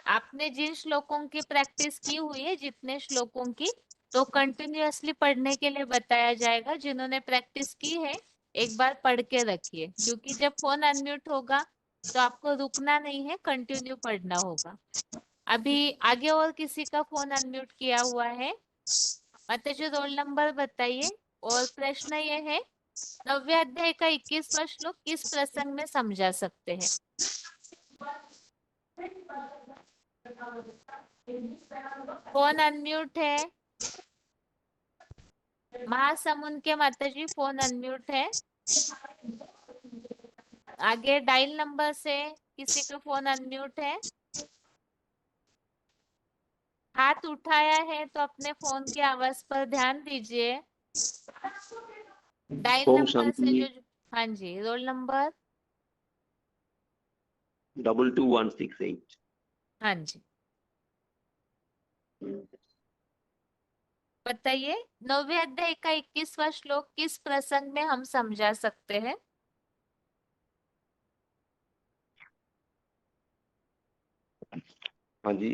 आपने जिन श्लोकों की प्रैक्टिस की हुई है, जितने श्लोकों की, तो कंटिन्यूअसली पढ़ने के लिए बताया जाएगा। जिन्होंने प्रैक्टिस की है एक बार पढ़ के रखिए, क्योंकि जब फोन अनम्यूट होगा तो आपको रुकना नहीं है, कंटिन्यू पढ़ना होगा। अभी आगे और किसी का फोन अनम्यूट किया हुआ है? माताजी रोल नंबर बताइए। और प्रश्न ये है, 9वें अध्याय का 21वां श्लोक किस प्रसंग में समझा सकते हैं? फोन अनम्यूट है। महासमुंद के माताजी फोन अनम्यूट है। आगे डायल नंबर से किसी का फोन अनम्यूट है? हाथ उठाया है तो अपने फोन की आवाज पर ध्यान दीजिए। डायल ओम नंबर से शांति। जो, हाँ जी, रोल नंबर 22168। हाँ जी बताइए, 9वें अध्याय का 21वां श्लोक किस प्रसंग में हम समझा सकते हैं? हाँ जी।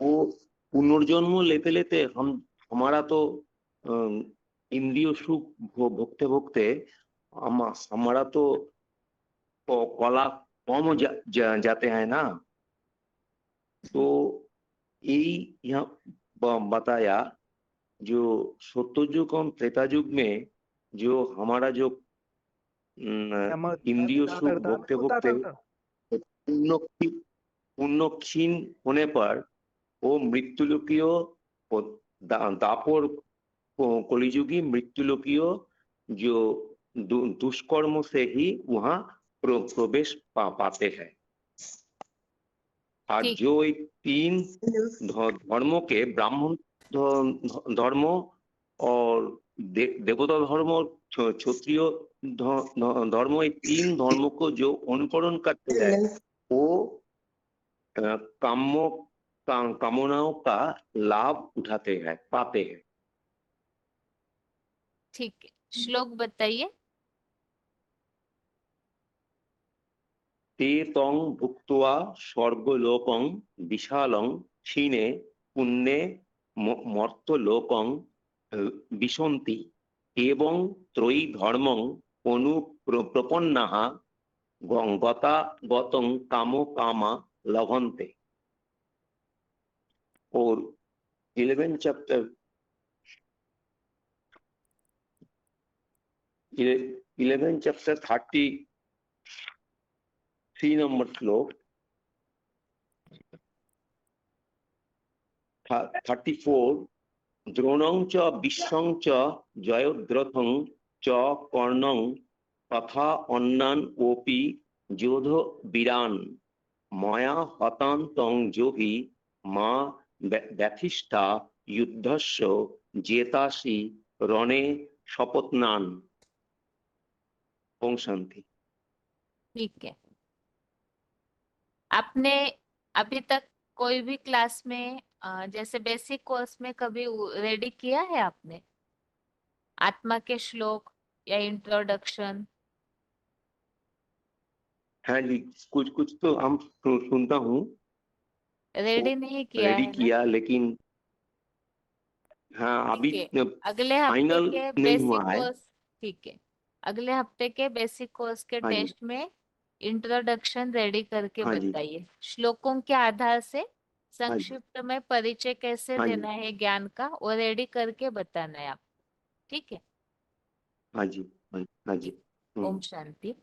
वो पुनर्जन्म लेते लेते हमारा तो इंद्रिय सुख भोगते भोगते हमारा तो कला कम जाते हैं ना। तो यही यहाँ बताया, जो सत्ययुग और त्रेतायुग में जो हमारा जो इंद्रिय सुख भोगते भोगते पुण्य क्षीण होने पर वो मृत्युलोकीय दापर कलिजुगी मृत्युलोकीय जो दुष्कर्म से ही वहां प्रवेश पाते हैं। और जो एक 3 धर्मों के ब्राह्मण धर्म और देवता धर्म और क्षत्रिय धर्म, ये 3 धर्मों को जो अनुकरण करते हैं वो कामनाओं का लाभ उठाते हैं, पाते हैं। ठीक है, श्लोक बताइए। ते तं भुक्त्वा स्वर्गलोकं विशालं क्षीणे पुण्ये मर्त्यलोकं विशन्ति एवं त्रयी धर्मं अनुप्रपन्नाः गतागतं कामो कामा लभन्ते। और 11 चैप्टर 33 नंबर श्लोक 34 द्रोणं च विश्वं च जयद्रथं च कर्णं तथा अन्नान् ओपि योध वीरान् मया हतान् तं जोहि मा व्यथिष्ठा युद्धस्य जेतासि रणे शपथनान्। ओम शांति। ठीक है, आपने अभी तक कोई भी क्लास में जैसे बेसिक कोर्स में कभी रेडी किया है आपने आत्मा के श्लोक या इंट्रोडक्शन? हाँ जी, कुछ कुछ तो हम सुनता हूँ। रेडी नहीं किया रेडी है ना? किया, लेकिन हाँ अभी ठीक है, अगले हफ्ते फाइनल के नहीं बेसिक हुआ है। कोर्स, ठीक है, अगले हफ्ते के बेसिक कोर्स के हाँ जी, टेस्ट में इंट्रोडक्शन रेडी करके हाँ जी, बताइए। श्लोकों के आधार से हाँ जी, संक्षिप्त में परिचय कैसे हाँ जी, देना है ज्ञान का, वो रेडी करके बताना है आप। ठीक है, हाँ जी, हाँ जी। ओम शांति।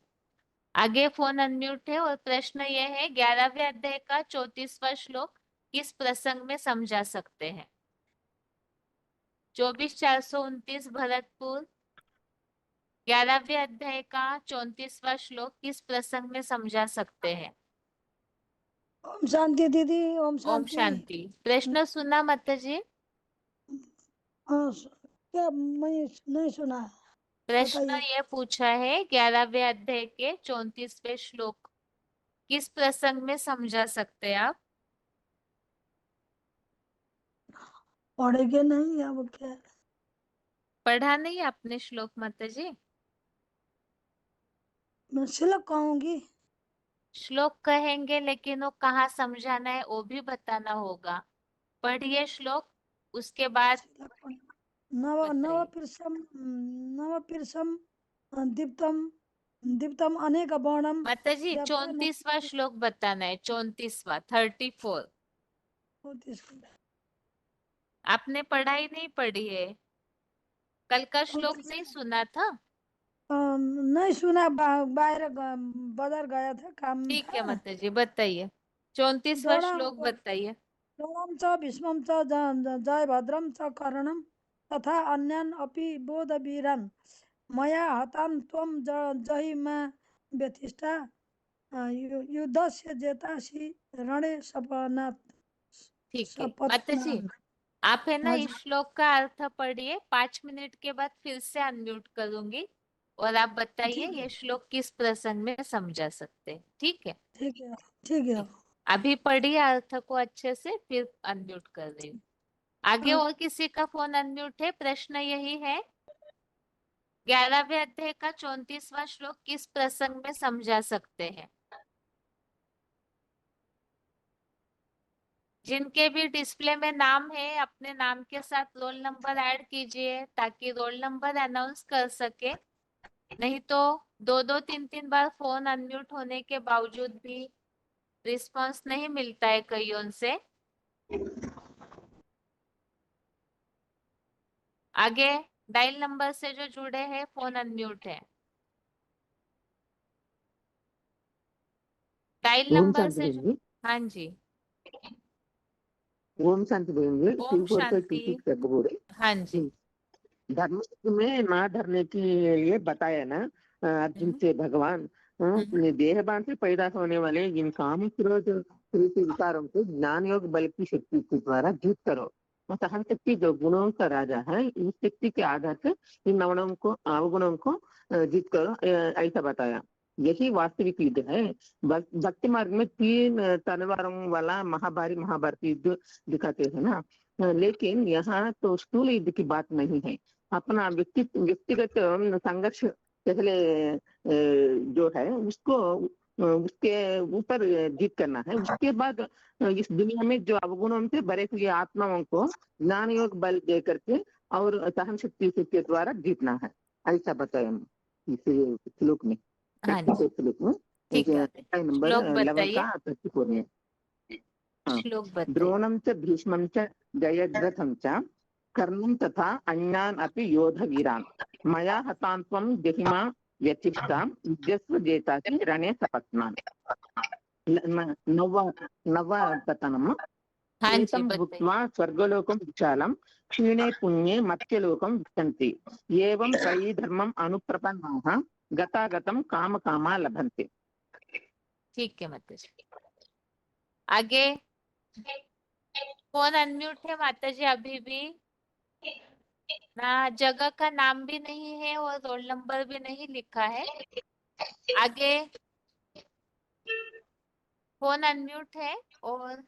आगे फोन अनम्यूट है और प्रश्न ये है, 11वें अध्याय का 34वां श्लोक किस प्रसंग में समझा सकते हैं? 24,429 भरतपुर, 11वें अध्याय का 34वां श्लोक किस प्रसंग में समझा सकते हैं? ओम शांति दीदी, ओम ओम शांति। शांति। प्रश्न सुना माता जी? क्या मैं नहीं सुना, प्रश्न बताइए। ये पूछा है 11वें अध्याय के 34वें श्लोक किस प्रसंग में समझा सकते हैं आप? पढ़ेंगे नहीं, अब क्या? पढ़ा नहीं आपने श्लोक माता जी? मैं श्लोक कहूंगी। श्लोक कहेंगे लेकिन वो कहाँ समझाना है वो भी बताना होगा। पढ़िए श्लोक, उसके बाद नव बताइए। नव पिरसम दीप्तम दीप्तम अनेक वर्णम माता जी व्याप्त 34वां श्लोक बताना है, 34वां 34। आपने पढ़ाई नहीं पढ़ी है? कल का श्लोक नहीं सुना था? नहीं सुना, बाहर बाजार गया था, काम ठीक है था। माता जी बताइए, 34वां श्लोक बताइए। द्रोणं च भीष्मं च जयभद्रं च कर्णं तथा अन्यान् अपि बोधवीरान् मया हतान् त्वं जहिमा व्यथिष्ठा युद्धस्य जेतासि रणे सपनात् ठीक है माता जी, आप है ना हाँ इस जी। श्लोक का अर्थ पढ़िए, 5 मिनट के बाद फिर से अनम्यूट करूंगी और आप बताइए ठीक ये श्लोक किस प्रसंग में समझा सकते हैं। ठीक है? ठीक है, ठीक है। अभी पढ़िए अर्थ को अच्छे से, फिर अनम्यूट कर रही हूँ। आगे हाँ। और किसी का फोन अनम्यूट है? प्रश्न यही है 11वें अध्याय का 34वां श्लोक किस प्रसंग में समझा सकते हैं? जिनके भी डिस्प्ले में नाम है अपने नाम के साथ रोल नंबर ऐड कीजिए ताकि रोल नंबर अनाउंस कर सके। नहीं तो 2-2 3-3 बार फोन अनम्यूट होने के बावजूद भी रिस्पांस नहीं मिलता है कईयों से। आगे डायल नंबर से जो जुड़े हैं फोन अनम्यूट है। डायल ओम नंबर शांति से देंगे, हाँ जी। ओम शांति देंगे, ओम 245 शांति। 26 फेब्रुवरी। हाँ जी। धर्म में ना धरने के लिए बताया ना अर्जुन से भगवान, अपने देहभान से पैदा होने वाले इन काम क्रोध प्रीति विकारों को ज्ञान योग बल की शक्ति के द्वारा जीत करो। सहन शक्ति जो गुणों का राजा है, इस शक्ति के आधार से इन अवगुणों को जीत करो, ऐसा बताया। यही वास्तविक युद्ध है। भक्ति मार्ग में 3 तलवारों वाला महाभारत युद्ध दिखाते हैं ना, लेकिन यहाँ तो स्थूल युद्ध की बात नहीं है। अपना व्यक्तिगत संघर्ष पहले जो है उसको उसके ऊपर जीत करना है। उसके बाद इस दुनिया में जो अवगुणों से भरे हुए आत्माओं को ज्ञान योग बल दे करके और सहन शक्ति के द्वारा जीतना है, ऐसा बताया इस श्लोक में, हाँ जी। श्लोक में। ठीक है, नंबर श्लोक 11 बताइए। का 34 है। श्लोक बताइए। द्रोणं च भीष्मं च जयद्रथं च कर्णं तथा अन्यान् अपि योधवीरान् मया हतान् त्वं जहिमा व्यथिष्ठां युध्यस्व जेतासि रणे सपत्नान्। नवपतनम् हाँ जी एतं बताइए। भुक्त्वा स्वर्गलोकं विशालं क्षीणे पुण्ये मर्त्यलोकं विशन्ति एवं त्रयी धर्मम् अनुप्रपन्नाः गतागतं कामकामा लभन्ते। ठीक है माता जी। आगे फोन अनम्यूट है माता जी अभी भी ना, जगह का नाम भी नहीं है और रोल नंबर भी नहीं लिखा है। आगे फोन अनम्यूट है और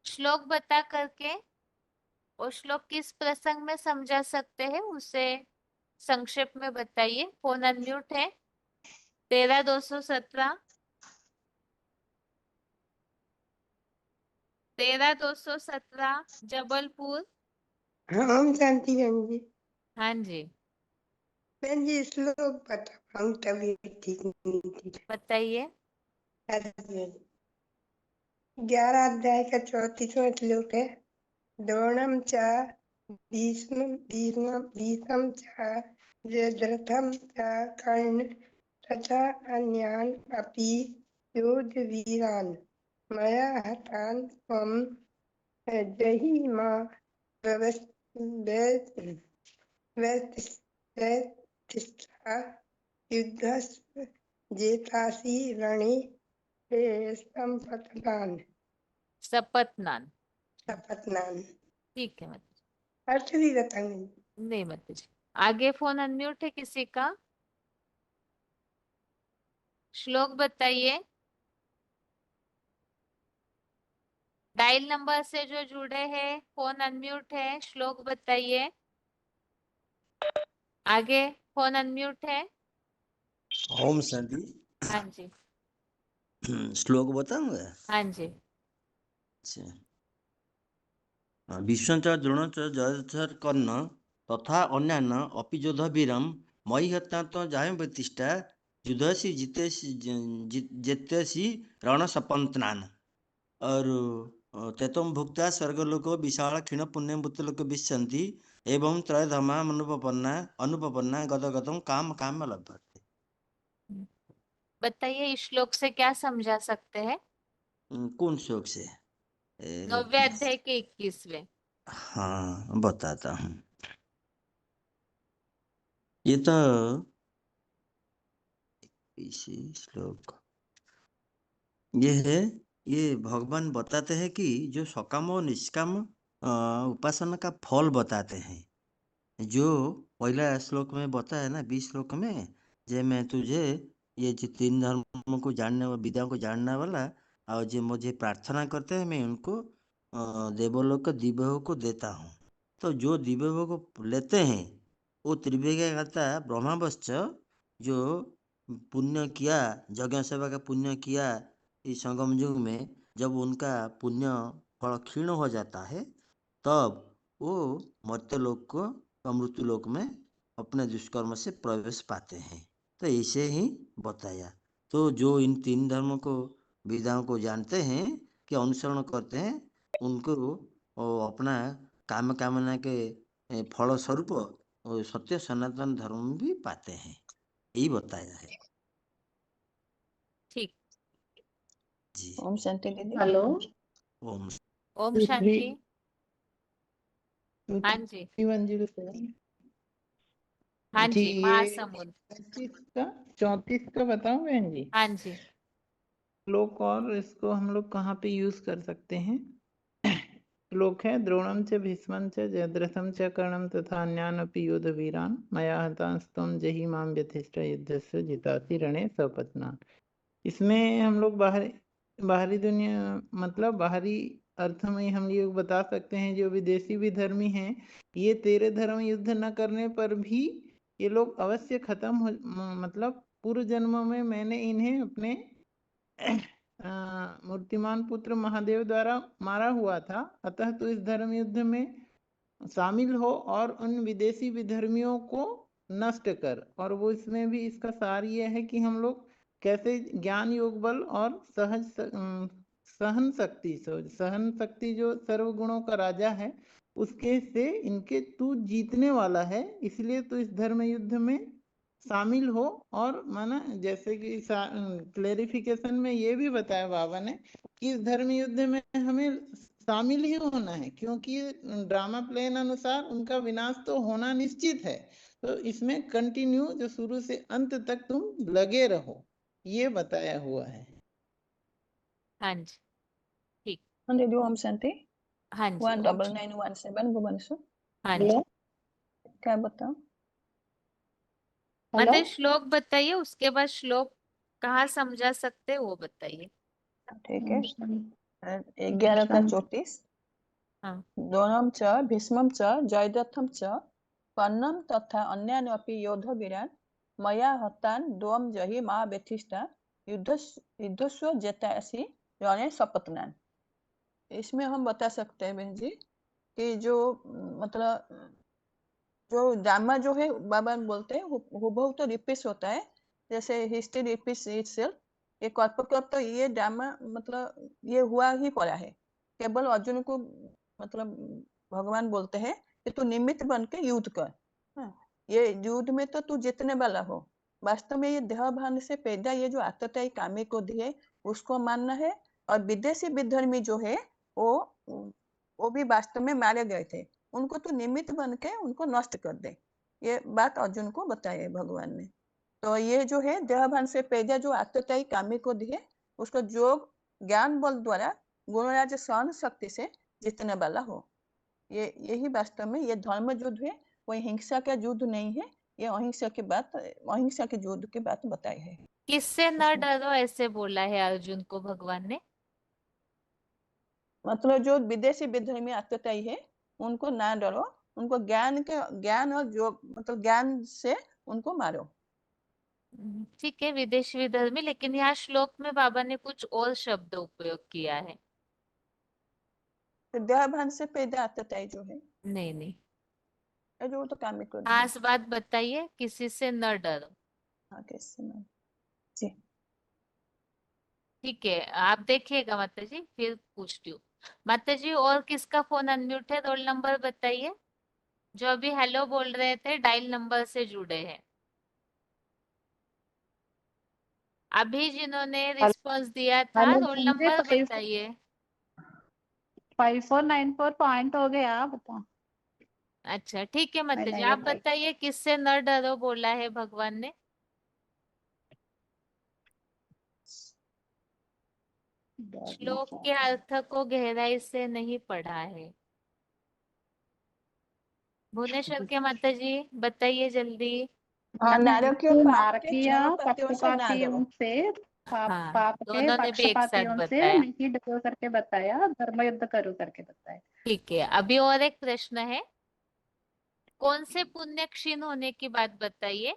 श्लोक बता करके और श्लोक किस प्रसंग में समझा सकते हैं उसे संक्षेप में बताइए। फोन अनम्यूट है 13-217 13-217 जबलपुर। ओम शांति बहन जी। हाँ जी बहन जी श्लोक बताऊं, तभी ठीक नहीं थी। बताइए। 11 अध्याय का 34वां श्लोक है। द्रोणं च भीष्मं च जयद्रथं च कर्ण तथा अन्यान् अपि योधवीरान् मया हतान् त्वं जहिमा व्यथिष्ठा युद्धस्व जेतासि रणे संपतनान सपतनान। सपतनान ठीक है माता जी। अर्थ भी बताऊंगी। नहीं माता जी। आगे फोन अनम्यूट है किसी का? श्लोक बताइए। डायल नंबर से जो जुड़े हैं फोन अनम्यूट है, श्लोक बताइए। आगे फोन अनम्यूट है। ओम शांति। हाँ जी। श्लोक बताऊंगा। हाँ जी। अच्छा। विश्वंच द्रोणच जयचर कर्ण तथा अन्यान्य अपि योद्धवीरं मयि हत्यां जायं प्रतिष्ठा युद्धसि जेत्यसि रण सपंतनान। और तेतम भुक्ता स्वर्गलोको विशाल क्षीण पुण्यम भूतलोक विशंति एवं त्रयधमा अनुपपन्ना गदगदम काम काम लभ्यते। बताइए इस श्लोक से क्या समझा सकते हैं? कौन श्लोक से? 9वें अध्याय के 21वें। हाँ बताता हूँ। ये तो इसी श्लोक ये है। ये भगवान बताते हैं कि जो सकाम और निष्काम उपासना का फल बताते हैं। जो पहला श्लोक में बताया ना 20 श्लोक में, जे मैं तुझे ये जो 3 धर्मों को जानने वाला विद्याओं को जानने वाला और जो मुझे प्रार्थना करते हैं मैं उनको देवलोक दिव्यों को देता हूँ। तो जो दिव्यों को लेते हैं वो त्रिविज्ञाता ब्रह्मावश्च जो पुण्य किया, यज्ञ सेवा का पुण्य किया इस संगम युग में, जब उनका पुण्य फल क्षीण हो जाता है तब वो मर्त्यलोक को मृत्यु लोक में अपने दुष्कर्म से प्रवेश पाते हैं। तो ऐसे ही बताया। तो जो इन 3 धर्मों को विद्याओं को जानते हैं कि अनुसरण करते हैं उनको अपना काम कामना के फल स्वरूप सत्य सनातन धर्म भी पाते हैं, यही बताया है। ठीक जी। ओम शांति दीदी। हेलो। ओम ओम शांति। हाँ जी। 107। हाँ जी जी। ये महासमुद्र। 34 का बताऊं बहन जी? हाँ जी। श्लोक और इसको हम लोग कहाँ पे यूज कर सकते हैं? श्लोक है द्रोणम च भीष्मं च जयद्रथं च कर्णं तथा अन्यानपि योधवीरान् मया हतांस्त्वं जहि मां व्यथिष्ट युद्धस्य जितासि रणे सपत्नान्। इसमें हम लोग बाहरी दुनिया मतलब बाहरी अर्थ में हम ये बता सकते हैं जो विदेशी भी धर्मी हैं ये तेरे धर्म युद्ध न करने पर भी ये लोग अवश्य खत्म हो, मतलब पूर्व जन्म में मैंने इन्हें अपने मूर्तिमान पुत्र महादेव द्वारा मारा हुआ था, अतः तो इस धर्म युद्ध में शामिल हो और उन विदेशी विधर्मियों को नष्ट कर। और वो इसमें भी इसका सार ये है कि हम लोग कैसे ज्ञान योग बल और सहन शक्ति जो सर्व गुणों का राजा है उसके से इनके तू जीतने वाला है, इसलिए तो इस धर्म युद्ध में शामिल हो। और माना जैसे कि क्लेरिफिकेशन में ये भी बताया बाबा ने कि इस धर्म युद्ध में हमें शामिल ही होना है, क्योंकि ड्रामा प्लेन अनुसार उनका विनाश तो होना निश्चित है। तो इसमें कंटिन्यू जो शुरू से अंत तक तुम लगे रहो, ये बताया हुआ है। हाँ जी। ठीक। हाँ दीदी ओम शांति। हाँ जी। 19917 भुवनेश्वर। हाँ जी। क्या बताओ? मतलब श्लोक बताइए, उसके बाद श्लोक कहाँ समझा सकते हैं वो बताइए। ठीक है। 11 का 34। हाँ। द्रोणं च भीष्मं च जयद्रथं च कर्णं तथा अन्यान्यपि योद्धवीरान् मया हतान् द्वं जहि मा व्यथिष्टा युद्धस्व जेतासि रणे सपत्नान्। इसमें हम बता सकते हैं बहन जी कि जो मतलब जो ड्रामा जो है बाबा बोलते हैं हुबहू तो रिपीट होता है, जैसे हिस्ट्री रिपीट्स इटसेल्फ। ये कल्प तो ये ड्रामा मतलब ये हुआ ही पड़ा है। केवल अर्जुन को मतलब भगवान बोलते हैं कि तू निमित्त बन के युद्ध कर। ये युद्ध में तो तू जीतने वाला हो। वास्तव में ये देह भान से पैदा ये जो आतताई कामी को दिए उसको मानना है। और विदेशी विधर्मी जो है वो भी वास्तव में मारे गए थे, उनको तो निमित्त बन के उनको नष्ट कर दे। ये बात अर्जुन को बताई भगवान ने। तो ये जो है देहभान से पैदा जो आतताई कामी को दिए उसको जोग ज्ञान बल द्वारा गुणराज सहन शक्ति से जीतने वाला हो। यही वास्तव में ये धर्म युद्ध है, कोई हिंसा का युद्ध नहीं है। ये अहिंसा के युद्ध की बात बताई है। किससे न डरो ऐसे बोला है अर्जुन को भगवान ने? मतलब जो विदेशी विधर्मी आतताई है उनको ना डरो, उनको ज्ञान और जो मतलब ज्ञान से उनको मारो। ठीक है, विदेशी विधर्मी, लेकिन यहाँ श्लोक में बाबा ने कुछ और शब्द उपयोग किया है। तो देहभान से पैदा आतताई जो है, नहीं, जो तो कामिक क्रोध है। खास बात बताइए, किसी से न डरो। हाँ, कैसे ना जी। ठीक है, आप देखिएगा माता जी, फिर पूछती हूँ। माता जी, और किसका फोन अनम्यूट है? रोल नंबर बताइए। जो अभी हेलो बोल रहे थे, डायल नंबर से जुड़े हैं। अभी जिन्होंने रिस्पांस दिया था, हेलो रोल नंबर बताइए। 5494 पॉइंट हो गया, बता। अच्छा ठीक है माता जी, नहीं आप बताई। बताइए किससे न डरो बोला है भगवान ने? श्लोक के अर्थ को गहराई से नहीं पढ़ा है। भुवनेश्वर के माता जी बताइए जल्दी। नारकीय पक्षपातियों से हाँ, पाप के दोनों ने भी एक साथ पक्षपातियों से बताया। नहीं डरो करके बताया, धर्म युद्ध करो करके बताया। ठीक है, अभी और एक प्रश्न है। कौन से पुण्य क्षीण होने की बात बताइए?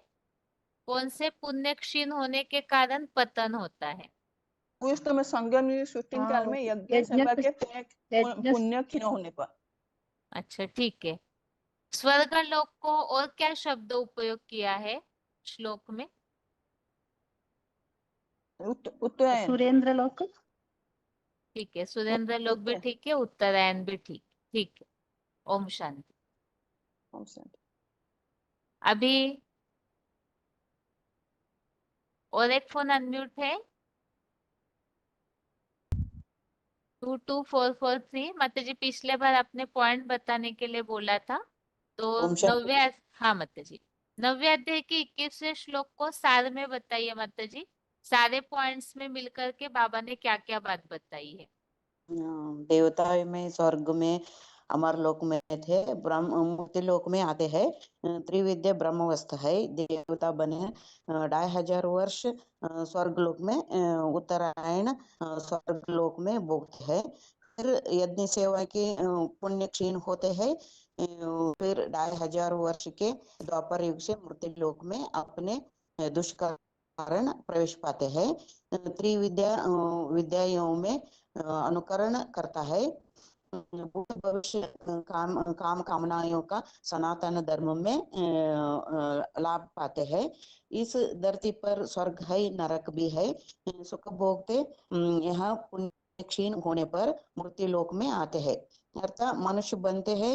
कौन से पुण्य क्षीण होने के कारण पतन होता है? उस तो में संगम शूटिंग काल में यज्ञ सभा के पुण्य क्षीण होने पर। अच्छा ठीक है। स्वर्ग लोक को और क्या शब्द उपयोग किया है श्लोक में? उत्तरायण। सुरेंद्र लोक। ठीक है, सुरेंद्र लोक भी ठीक है, उत्तरायण भी ठीक है। ओम शांति। ओम शांति। अभी और एक फोन अनम्यूट है। 22443। माता जी, पिछले बार आपने पॉइंट बताने के लिए बोला था, तो हाँ माता जी, 9वें अध्याय के 21वें श्लोक को सार में बताइए माता जी। सारे पॉइंट्स में मिलकर के बाबा ने क्या क्या बात बताई है? देवता में, स्वर्ग में, अमर लोक में थे, ब्रह्म मुक्ति लोक में आते हैं। त्रिविद्या ब्रह्मवस्थ है, देवता बने 2500 वर्ष स्वर्ग लोक में, उत्तरायण स्वर्ग लोक में भोगते हैं। फिर यज्ञ सेवा के पुण्य क्षीण होते हैं। फिर 2500 वर्ष के द्वापर युग से मृत्यु लोक में अपने दुष्कर्म प्रवेश पाते हैं। त्रिविद्या विद्याओं में अनुकरण करता है। भूत भविष्य कामनाओं का सनातन धर्म में लाभ पाते हैं। इस धरती पर स्वर्ग है, नरक भी है, सुख भोगते यहाँ पुण्य क्षीण होने पर मृत्यु लोक में आते हैं, अर्थात मनुष्य बनते हैं।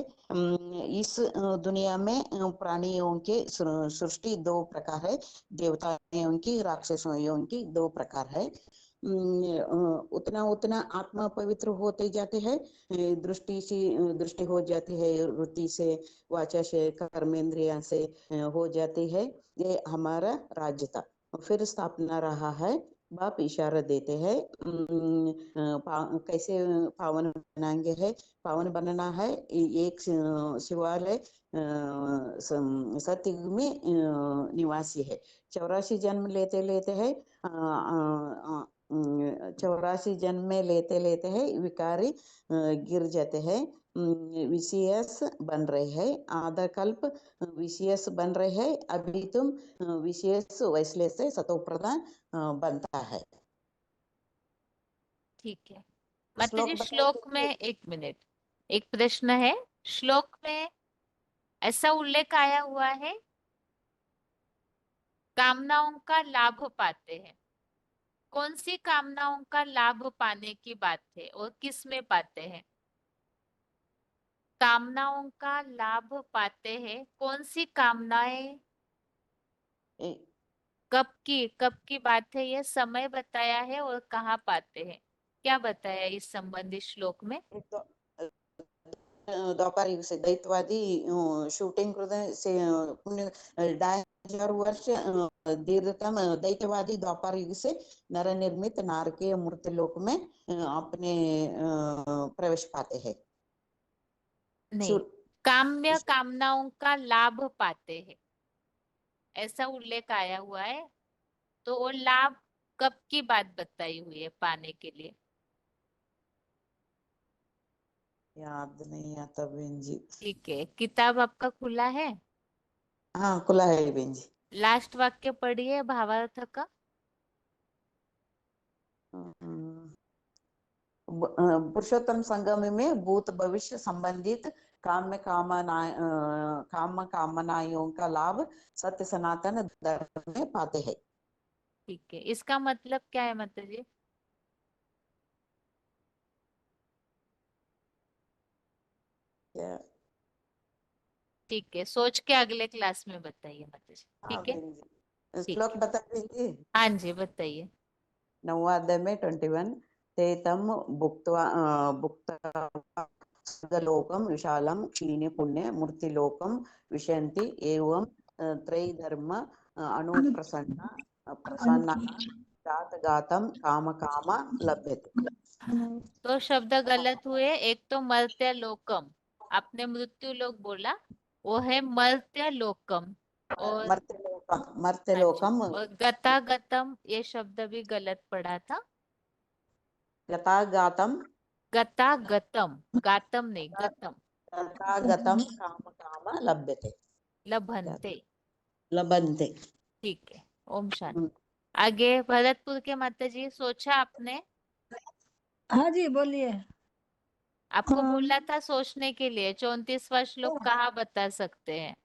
इस दुनिया में प्राणियों के सृष्टि 2 प्रकार है, देवताओं की, राक्षसों की 2 प्रकार है। उतना उतना आत्मा पवित्र होते जाते हैं, दृष्टि हो जाती है, वृत्ति से, वाचा से, कर्मेंद्रिया से हो जाती है। ये हमारा राज्य था। फिर स्थापना रहा है, बाप इशारा देते हैं कैसे पावन बनाएंगे है। पावन बनना है, एक शिवालय सतयुग में निवासी है। 84 जन्म लेते है, 84 जन्म में लेते हैं विकारी गिर जाते हैं, विशेष बन रहे हैं, आधा कल्प विशेष बन रहे हैं, अभी तुम विशेष वैसले से सतो प्रधान बनता है। ठीक है माता जी, श्लोक में 1 मिनट, एक प्रश्न है। श्लोक में ऐसा उल्लेख आया हुआ है, कामनाओं का लाभ पाते हैं। कौन सी कामनाओं का लाभ पाने की बात है और किस में पाते हैं? कामनाओं का लाभ पाते हैं, कौन सी कामनाएं, कब की बात है, यह समय बताया है और कहाँ पाते हैं, क्या बताया इस संबंधित श्लोक में? द्वापर युग से दैत्यवादी शूटिंग से 2500 वर्ष दीर्घतम दैत्यवादी द्वापर युग से नर निर्मित नारकीय मूर्ति लोक में अपने प्रवेश पाते हैं। नहीं, काम्य कामनाओं का लाभ पाते हैं, ऐसा उल्लेख आया हुआ है। तो वो लाभ कब की बात बताई हुई है पाने के लिए? याद नहीं आता बहन जी। ठीक है, किताब आपका खुला है? हाँ खुला है बहन जी। लास्ट वाक्य पढ़िए भावार्थ का। पुरुषोत्तम संगम में भूत भविष्य संबंधित काम कामनाओं का लाभ सत्य सनातन धर्म में पाते हैं। ठीक है, इसका मतलब क्या है माता जी? ठीक है, सोच के अगले क्लास में बताइए माता जी। ठीक है, ठीक श्लोक है। बता देंगे। हाँ जी बताइए। 9वां अध्याय में 21 ते तम भुक्त्वा स्वर्गलोकम विशालम क्षीणे पुण्य मूर्तिलोकम विशन्ति एवं त्रैधर्म प्रसन्न जातगातम काम लभ्यते। तो शब्द गलत हुए। एक तो मर्त्य लोकम, आपने मृत्यु लोक बोला, वो है मर्त्य लोकम। और मर्त्यलोकम और गतागतम ये शब्द भी गलत पढ़ा था। गतागातम गतागतम, गातम नहीं, गतम। गतागतम काम लभ्यते लभन्ते। लभन्ते। ठीक है, ओम शांति। आगे भरतपुर के माता जी, सोचा आपने? हाँ जी बोलिए। आपको बोला था सोचने के लिए। 34वां श्लोक कहाँ बता सकते हैं?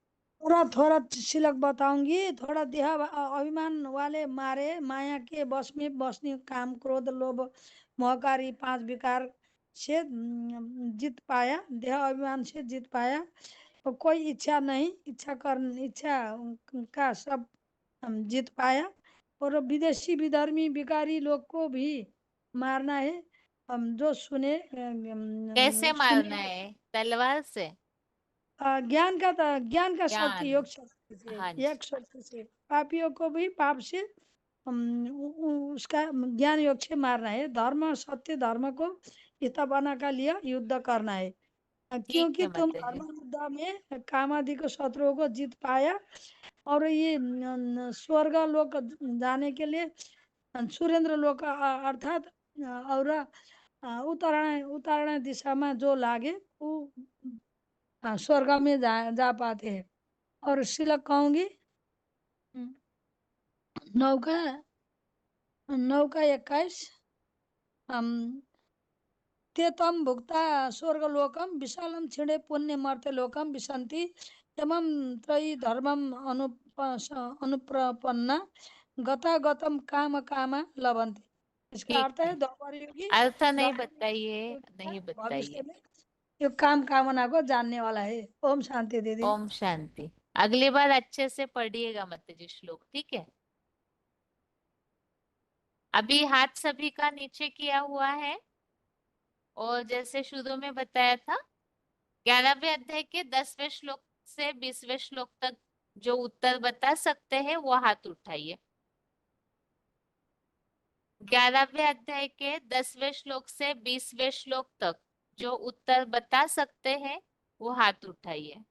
थोड़ा थोड़ा शिलक बताऊंगी। थोड़ा देह अभिमान वाले मारे माया के बस में बसने काम क्रोध लोभ मोहकारी 5 विकार से जीत पाया। देह अभिमान से जीत पाया और कोई इच्छा नहीं, इच्छा का सब जीत पाया। और विदेशी विधर्मी विकारी लोग को भी मारना है। जो सुने कैसे मारना है? तलवार से? ज्ञान का शक्ति, योग शक्ति से, हाँ जी। एक शक्ति से। पापियों को भी पाप से उसका ज्ञान योग से मारना है। धर्म सत्य धर्म को हिता बना का लिया युद्ध करना है। क्योंकि तुम धर्म युद्ध में कामादि के शत्रुओं को जीत पाया। और ये स्वर्ग लोक जाने के लिए सुरेंद्र लोक अर्थात और उत्तरायण दिशा में जो लागे वो स्वर्ग में जा पाते हैं। और शिलक कहूंगी नौका 21 ते तम भुक्ता स्वर्गलोकम विशालम छिणे पुण्य मर्त्य लोकम विशन्ति एवं त्रयी धर्मम अनुप्रपन्ना गतागतम काम लभन्ते। इसका अर्थ है द्वापर युगी अर्थ नहीं बताइए, नहीं भविष्य बताइए। में ये काम कामना को जानने वाला है। ओम शांति दीदी। ओम शांति। अगली बार अच्छे से पढ़िएगा माता जी श्लोक, ठीक है? अभी हाथ सभी का नीचे किया हुआ है और जैसे शुरू में बताया था 11वें अध्याय के 10वें श्लोक से 20वें श्लोक तक जो उत्तर बता सकते हैं वो हाथ उठाइए। 11वें अध्याय के 10वें श्लोक से 20वें श्लोक तक जो उत्तर बता सकते हैं वो हाथ उठाइए।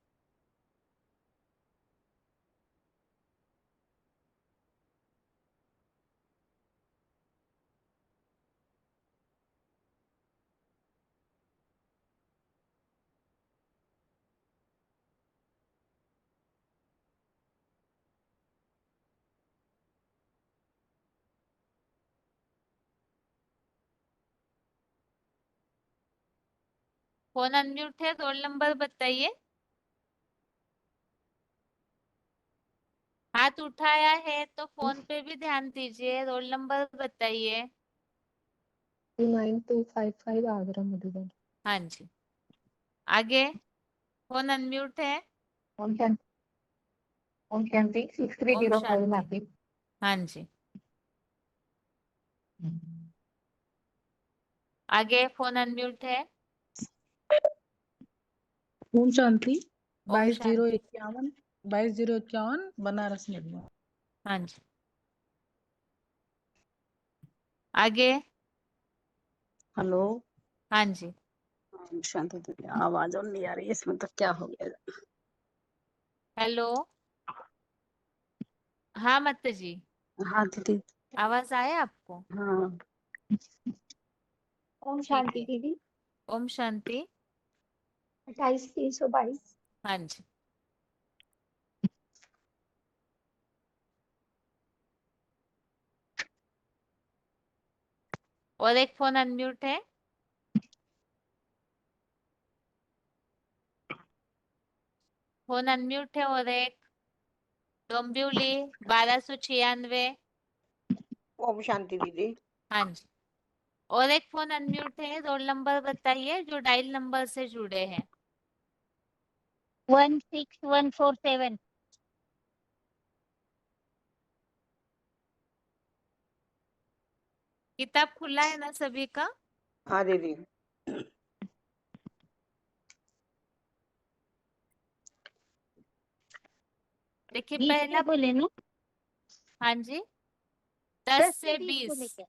फोन अनम्यूट है, रोल नंबर बताइए। हाथ उठाया है तो फोन पे भी ध्यान दीजिए। रोल नंबर बताइए। 9255 आगरा मधुबन। हाँ जी, आगे फोन अनम्यूट है। ओम शांति 6305 मैथिव। हाँ जी, आगे फोन अनम्यूट है। ओम शांति ओम शांति। 22/051 बनारस निर्मल। हाँ जी, आगे। हेलो। हाँ जी, शांति दीदी, आवाज और नहीं आ रही है इसमें, तो क्या हो गया? हेलो। हाँ माता जी, हाँ दीदी। आवाज आया आपको? हाँ। ओम ठीक शांति है, दीदी। ओम शांति। 28,322। हाँ जी, और एक फोन अनम्यूट है। फोन अनम्यूट है और एक डोंबिवली 1296। ओम शांति दीदी। हाँ जी, और एक फोन अनम्यूट है, रोल नंबर बताइए जो डायल नंबर से जुड़े हैं। 16147। किताब खुला है ना सभी का? हाँ दीदी। देखिए 20 पहला, में बोले ना? हाँ जी, 10 10 से 20 को 20, लेकर।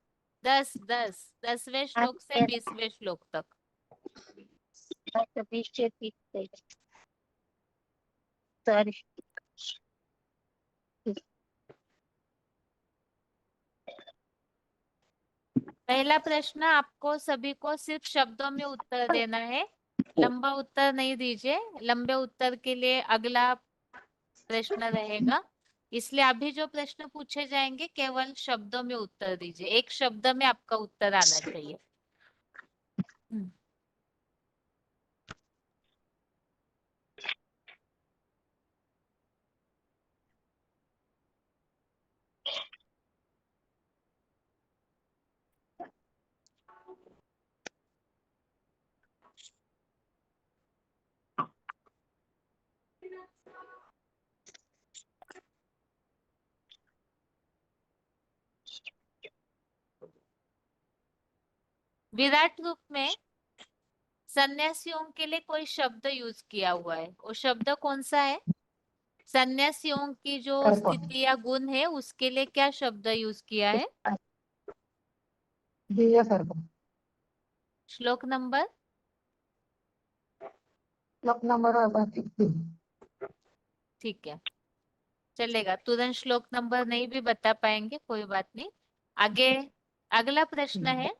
10वें श्लोक से अच्छा 20वें श्लोक तक। अच्छा 20 से 30 सॉरी। पहला प्रश्न, आपको सभी को सिर्फ शब्दों में उत्तर देना है, लंबा उत्तर नहीं दीजिए। लंबे उत्तर के लिए अगला प्रश्न रहेगा, इसलिए अभी जो प्रश्न पूछे जाएंगे केवल शब्दों में उत्तर दीजिए, एक शब्द में आपका उत्तर आना चाहिए। विराट रूप में सन्यासियों के लिए कोई शब्द यूज किया हुआ है, वो शब्द कौन सा है? सन्यासियों की जो स्थिति या गुण है उसके लिए क्या शब्द यूज किया है? श्लोक नंबर? श्लोक नंबर 16। ठीक है, चलेगा। तुरंत श्लोक नंबर नहीं भी बता पाएंगे, कोई बात नहीं। आगे अगला प्रश्न है,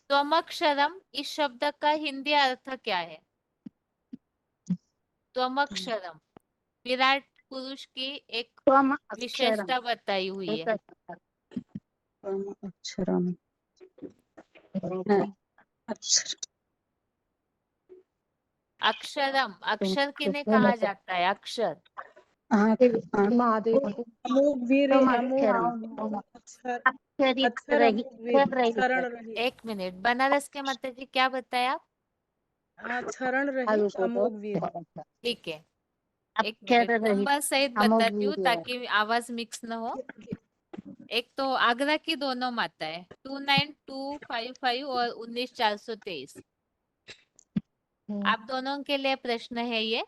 त्वमक्षरम, इस शब्द का हिंदी अर्थ क्या है? त्वमक्षरम विराट पुरुष की एक विशेषता बताई हुई है। अक्षरम। अक्षर। अक्षरम, अक्षर किन्हें कहा जाता है? अक्षर महादेव अमोघवीर क्षरण रहित। एक मिनट, बनारस के माता जी क्या बताया आप? क्षरण रहित अमोघवीर। ठीक है, एक मिनट नंबर सहित बताती हूँ ताकि आवाज मिक्स न हो। एक तो आगरा की दोनों माता है, 29255 और 19423। आप दोनों के लिए प्रश्न है ये।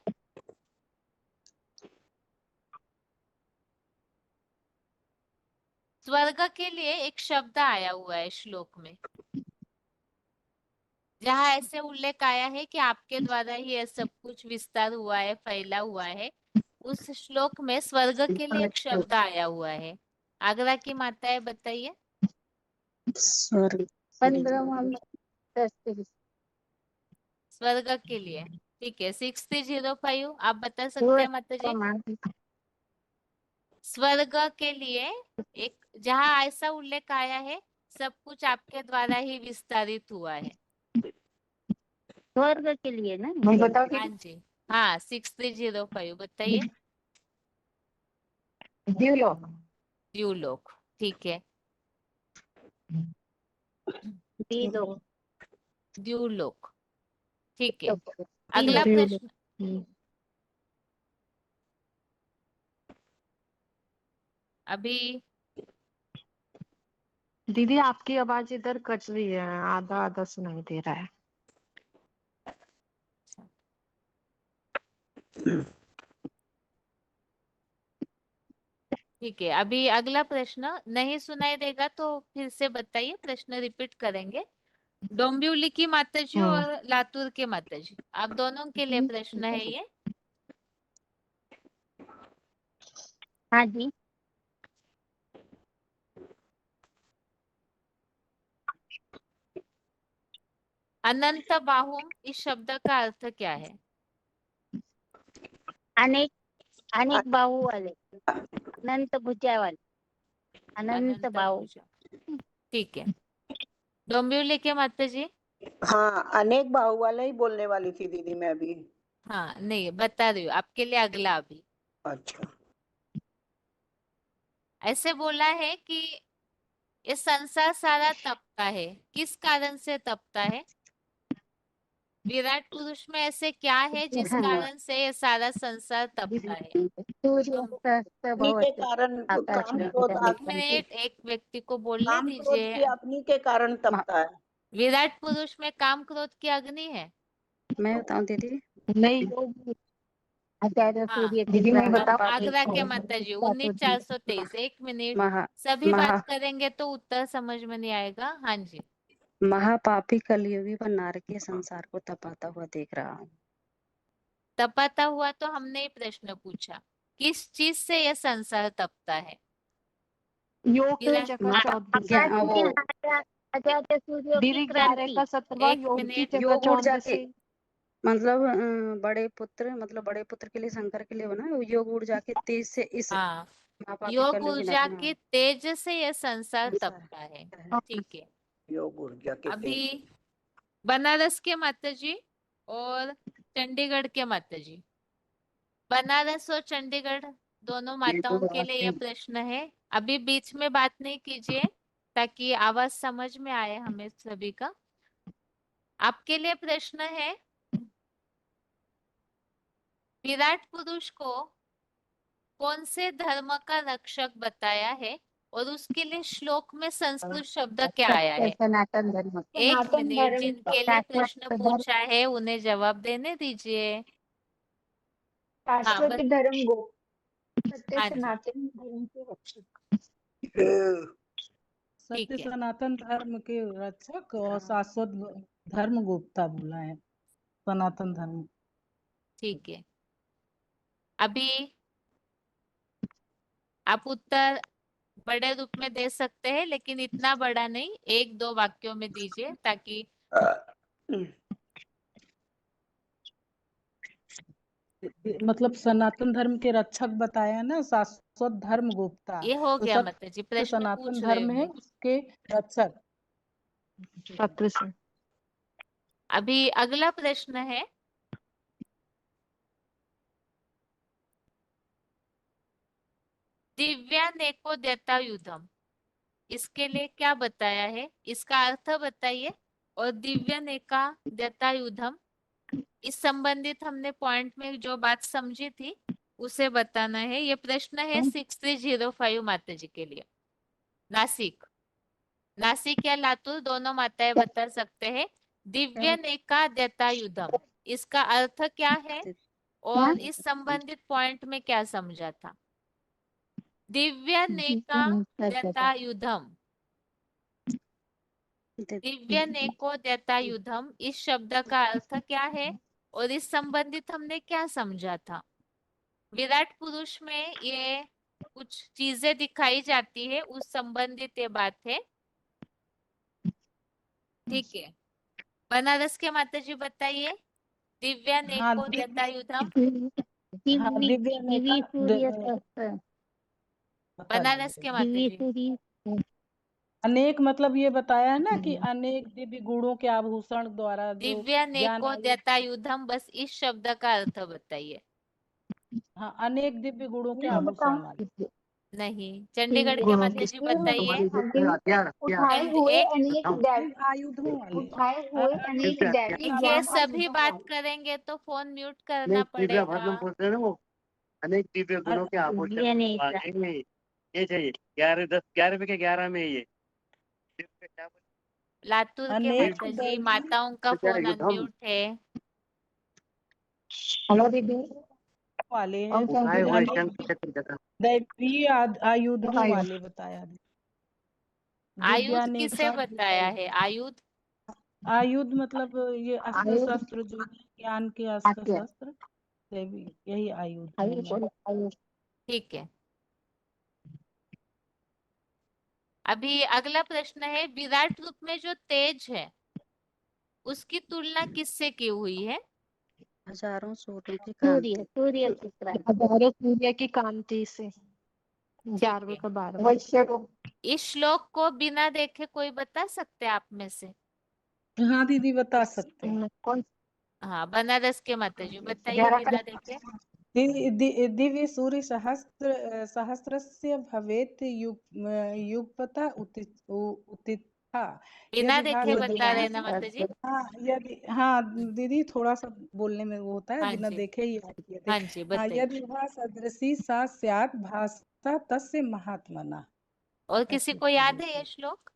स्वर्ग के लिए एक शब्द आया हुआ है श्लोक में, जहाँ ऐसे उल्लेख आया है कि आपके द्वारा ही यह सब कुछ विस्तार हुआ है, फैला हुआ है। उस श्लोक में स्वर्ग के लिए एक शब्द आया हुआ है। आगरा की माताएं बताइए। स्वर्ग। 15 स्वर्ग के लिए, ठीक है, 6305 आप बता सकते हैं माता जी? स्वर्ग के लिए एक, जहाँ ऐसा उल्लेख आया है सब कुछ आपके द्वारा ही विस्तारित हुआ है। स्वर्ग के लिए ना? हाँ जी, हाँ 6305 बताइए। द्यूलोक। द्यूलोक, ठीक है। द्यूलोक, ठीक है। अगला प्रश्न, अभी दीदी आपकी आवाज इधर कट रही है, आधा आधा सुनाई दे रहा है। ठीक है, अभी अगला प्रश्न नहीं सुनाई देगा तो फिर से बताइए, प्रश्न रिपीट करेंगे। डोंबिवली की माताजी और लातूर के माताजी, आप दोनों के लिए प्रश्न है ये। हाँ जी। अनंत बाहुम इस शब्द का अर्थ क्या है? अनेक अनेक बाहु वाले, अनंत भुजा वाले, अनंत बाहु। भुजा। ठीक है, डोंबिवली के माताजी। हाँ, अनेक बाहु वाला ही बोलने वाली थी दीदी मैं भी। हाँ नहीं, बता रही हूँ आपके लिए अगला अभी। अच्छा। ऐसे बोला है कि ये संसार सारा तपता है, किस कारण से तपता है? विराट पुरुष में ऐसे क्या है जिस कारण से ये सारा संसार तपता है? अग्नि के कारण काम क्रोध एक मिनट, एक व्यक्ति को बोलने काम क्रोध की दीजिए। अग्नि के कारण तपता है। विराट पुरुष में काम क्रोध की अग्नि है। मैं बताऊं दीदी? नहीं, आचार्य हाँ, सूर्य दीदी मैं अब बता आगरा के माताजी 19423। एक मिनट, महा सभी महा बात करेंगे तो उत्तर समझ में नहीं आएगा। हाँ जी। महापापी कलयुगी व नारकीय संसार को तपाता हुआ देख रहा हूँ। तपाता हुआ तो हमने ही प्रश्न पूछा, किस चीज से यह संसार तपता है? योग के विराट- जगह 14 वो आचार्य सूर्य की दीदी 11 क्रांति। का 17वां एक योग की मिनट, जगह योग ऊर्जा 14 के से। मतलब बड़े पुत्र के लिए शंकर के लिए बना है, योग ऊर्जा के तेज से इस हाँ, महापापी योग कलयुगी ऊर्जा नाथ की तेज से यह संसार संसार तपता है। ठीक है, योग ऊर्जा के अभी तेज। बनारस के माताजी और चंडीगढ़ के माताजी। बनारस और चंडीगढ़ दोनों माताओं के लिए यह प्रश्न है। अभी बीच में बात नहीं कीजिए ताकि आवाज समझ में आए हमें सभी का। आपके लिए प्रश्न है, विराट पुरुष को कौन से धर्म का रक्षक बताया है और उसके लिए श्लोक में संस्कृत शब्द क्या आया है? सनातन धर्म। एक सनातन मिनट, धर्म जिनके लिए प्रश्न पूछा है उन्हें जवाब देने दीजिए। हाँ, शाश्वत धर्म गो सत्य हाँ जी, सनातन धर्म के रक्षक। ठीक सत्य है, सनातन धर्म के रक्षक और शाश्वत धर्म गुप्ता बोला है, सनातन धर्म। ठीक है। अभी आप उत्तर बड़े रूप में दे सकते हैं, लेकिन इतना बड़ा नहीं, 1-2 वाक्यों में दीजिए ताकि मतलब सनातन धर्म के रक्षक बताया ना, शाश्वत धर्म गुप्ता। ये हो तो गया। सत्य माता जी, प्रश्न सनातन पूछ रही धर्म हूँ है, मैं। उसके रक्षक। सत्य से। अभी अगला प्रश्न है, दिव्यानेको देता युद्धम, इसके लिए क्या बताया है? इसका अर्थ बताइए। और दिव्यानेका देता युद्धम, इस संबंधित हमने पॉइंट में जो बात समझी थी उसे बताना है। ये प्रश्न है 6305 माता जी के लिए। नासिक या लातूर दोनों माताएं बता सकते हैं। दिव्यानेका देता युद्धम, इसका अर्थ क्या है और इस संबंधित पॉइंट में क्या समझा था? दिव्यानेका देता युद्धम, दिव्यानेको देता युद्धम, इस शब्द का अर्थ क्या है और इस संबंधित हमने क्या समझा था? विराट पुरुष में ये कुछ चीजें दिखाई जाती है, उस संबंधित ये बात है। ठीक है, बनारस के माता जी बताइए, दिव्यानेको देता युद्धम। बनारस के माता जी। अनेक मतलब ये बताया है ना कि अनेक दिव्य गुणों के आभूषण द्वारा जो ज्ञान दिव्यानेको देता युद्धम, बस इस शब्द का अर्थ बताइए। हाँ, अनेक दिव्य गुणों के आभूषण वाले। नहीं, चंडीगढ़ के माता जी बताइए। उठाए हुए अनेक आयुधों वाले। उठाए हुए अनेक दैवी देखिए, सभी बात करेंगे तो फोन म्यूट करना पड़ेगा। अनेक दिव्य गुणों के आभूषण ये चाहिए 11 रुपए के 11 में ये लातूर के माता जी, माताओं का फोन अनम्यूट है। हेलो दीदी। वाले हैं, और क्या उपाय दीदी? हुए अनेक शंकर जगह दैवीय आयुधों बताइए। वाले बताया। आयुध विज्ञान किसे बताया है? आयुध आयुध मतलब ये अस्त्र आयुध शस्त्र जो है, ज्ञान के अस्त्र आज्ञा शस्त्र, दैवी यही आयुध है आयुष मैम। और आयुष ठीक है। अभी अगला प्रश्न है, विराट रूप में जो तेज है उसकी तुलना किससे की हुई है? हजारों सूर्यों की सूर्य कांति। सूर्य की तरह। हजारों सूर्य की कांति से। ठीक 11वें है। का 12वां। वैश्य रूप इस श्लोक को बिना देखे कोई बता सकते हैं आप में से? हाँ दीदी बता सकते हैं। कौन? हाँ, बनारस के माता जी बताइए 11 बिना का देखे। दिव्य सूर्य सहस्रस्य भवेत युगपथा उत्थिता। बिना यदि देखे भासते बता रहे ना माता जी? हाँ दीदी थोड़ा सा बोलने में वो होता है, हाँ बिना जी, देखे ही आती है। हाँ जी बताइए। यदि भासदृशी सा स्यात् भासता तस्य महात्मना। और किसी को याद है ये श्लोक?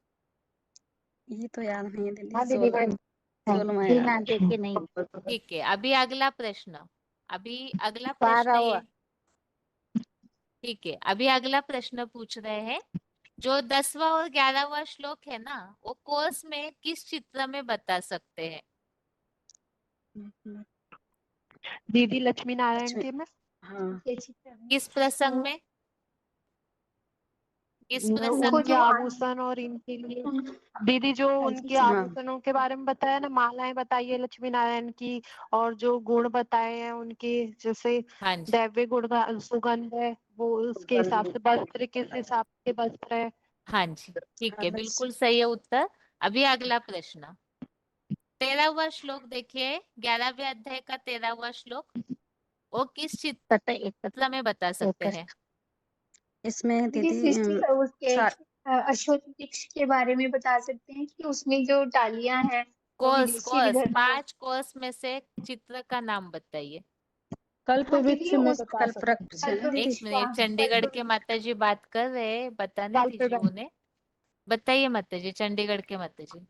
ये तो याद नहीं है दीदी, हाँ दीदी 16वां याद बिना है। देखे नहीं। ठीक है। अभी अगला प्रश्न ये। 12वां। ठीक है, अभी अगला प्रश्न पूछ रहे हैं, जो 10वां और 11वां श्लोक है ना, वो कोर्स में किस चित्र में बता सकते हैं? दीदी लक्ष्मी नारायण लक्ष्मी के में हाँ किस प्रसंग में? किस प्रसंग उनके में? आभूषण और इनके लिए दीदी जो उनके हाँ आभूषणों के बारे में बताया ना, मालाएं बताई है लक्ष्मी नारायण की, और जो गुण बताए हैं उनके, जैसे हाँ जी, दैव्य गुण का सुगंध है वो उसके हिसाब से, वस्त्र किस हिसाब के वस्त्र है। हाँ जी, ठीक है, बिल्कुल सही है उत्तर। अभी अगला प्रश्न 13वां श्लोक देखिए, 11वें अध्याय का 13वां श्लोक, वो किस चित्र में बता सकते हैं? इसमें दीदी दीदी सृष्टि उसके सा- अश्वत्थ वृक्ष के बारे में बता सकते हैं कि उसमें जो डालियां हैं वो विदेशी कोर्स विधर्मियों। 5 कोर्स में से चित्र का नाम बताइए। कल्प हाँ वृक्ष दीदी में उस बता कल्प सकते हैं। वृक्ष है ना कल्प दीदी। एक मिनट, चंडीगढ़ के माता जी बात कर रहे हैं, बताने दीजिए उन्हें। बताइए माता जी, चंडीगढ़ के माता जी।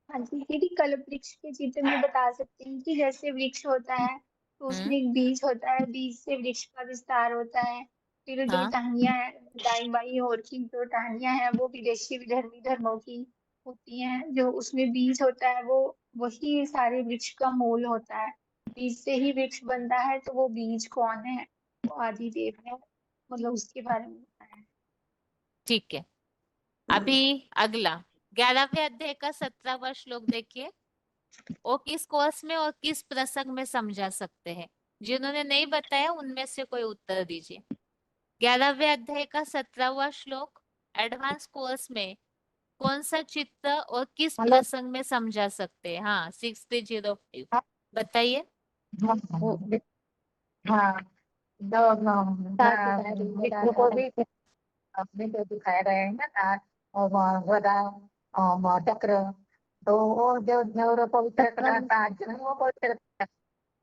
हाँ जी दीदी, कल्प वृक्ष के चित्र में बता सकते हैं कि जैसे वृक्ष होता है तो उसमें एक बीज होता है, बीज से वृक्ष का विस्तार होता है। फिर जो हाँ टहनियां हैं, दाई बाई और की जो टहनियां हैं वो विदेशी विधर्मी धर्मों की होती हैं। जो उसमें बीज होता है वो वही सारे वृक्ष का मूल होता है। बीज से ही वृक्ष बनता है, तो वो बीज कौन है? वो आदि देव है, मतलब उसके बारे में बताया है। ठीक है। अभी अगला 11वें अध्याय का 17वां श्लोक देखिए, वो किस कोर्स में और किस प्रसंग में समझा सकते हैं? जिन्होंने नहीं बताया उनमें से कोई उत्तर दीजिए। 11वें अध्याय का 17वां श्लोक एडवांस कोर्स में कौन सा चित्र और किस प्रसंग में समझा सकते हैं? हाँ 6305 बताइए। हाँ विष्णु को भी अपने जो दिखाए गए हैं ना, और गदा चक्र, तो वो जो पवित्र ताज जो है वो पवित्र,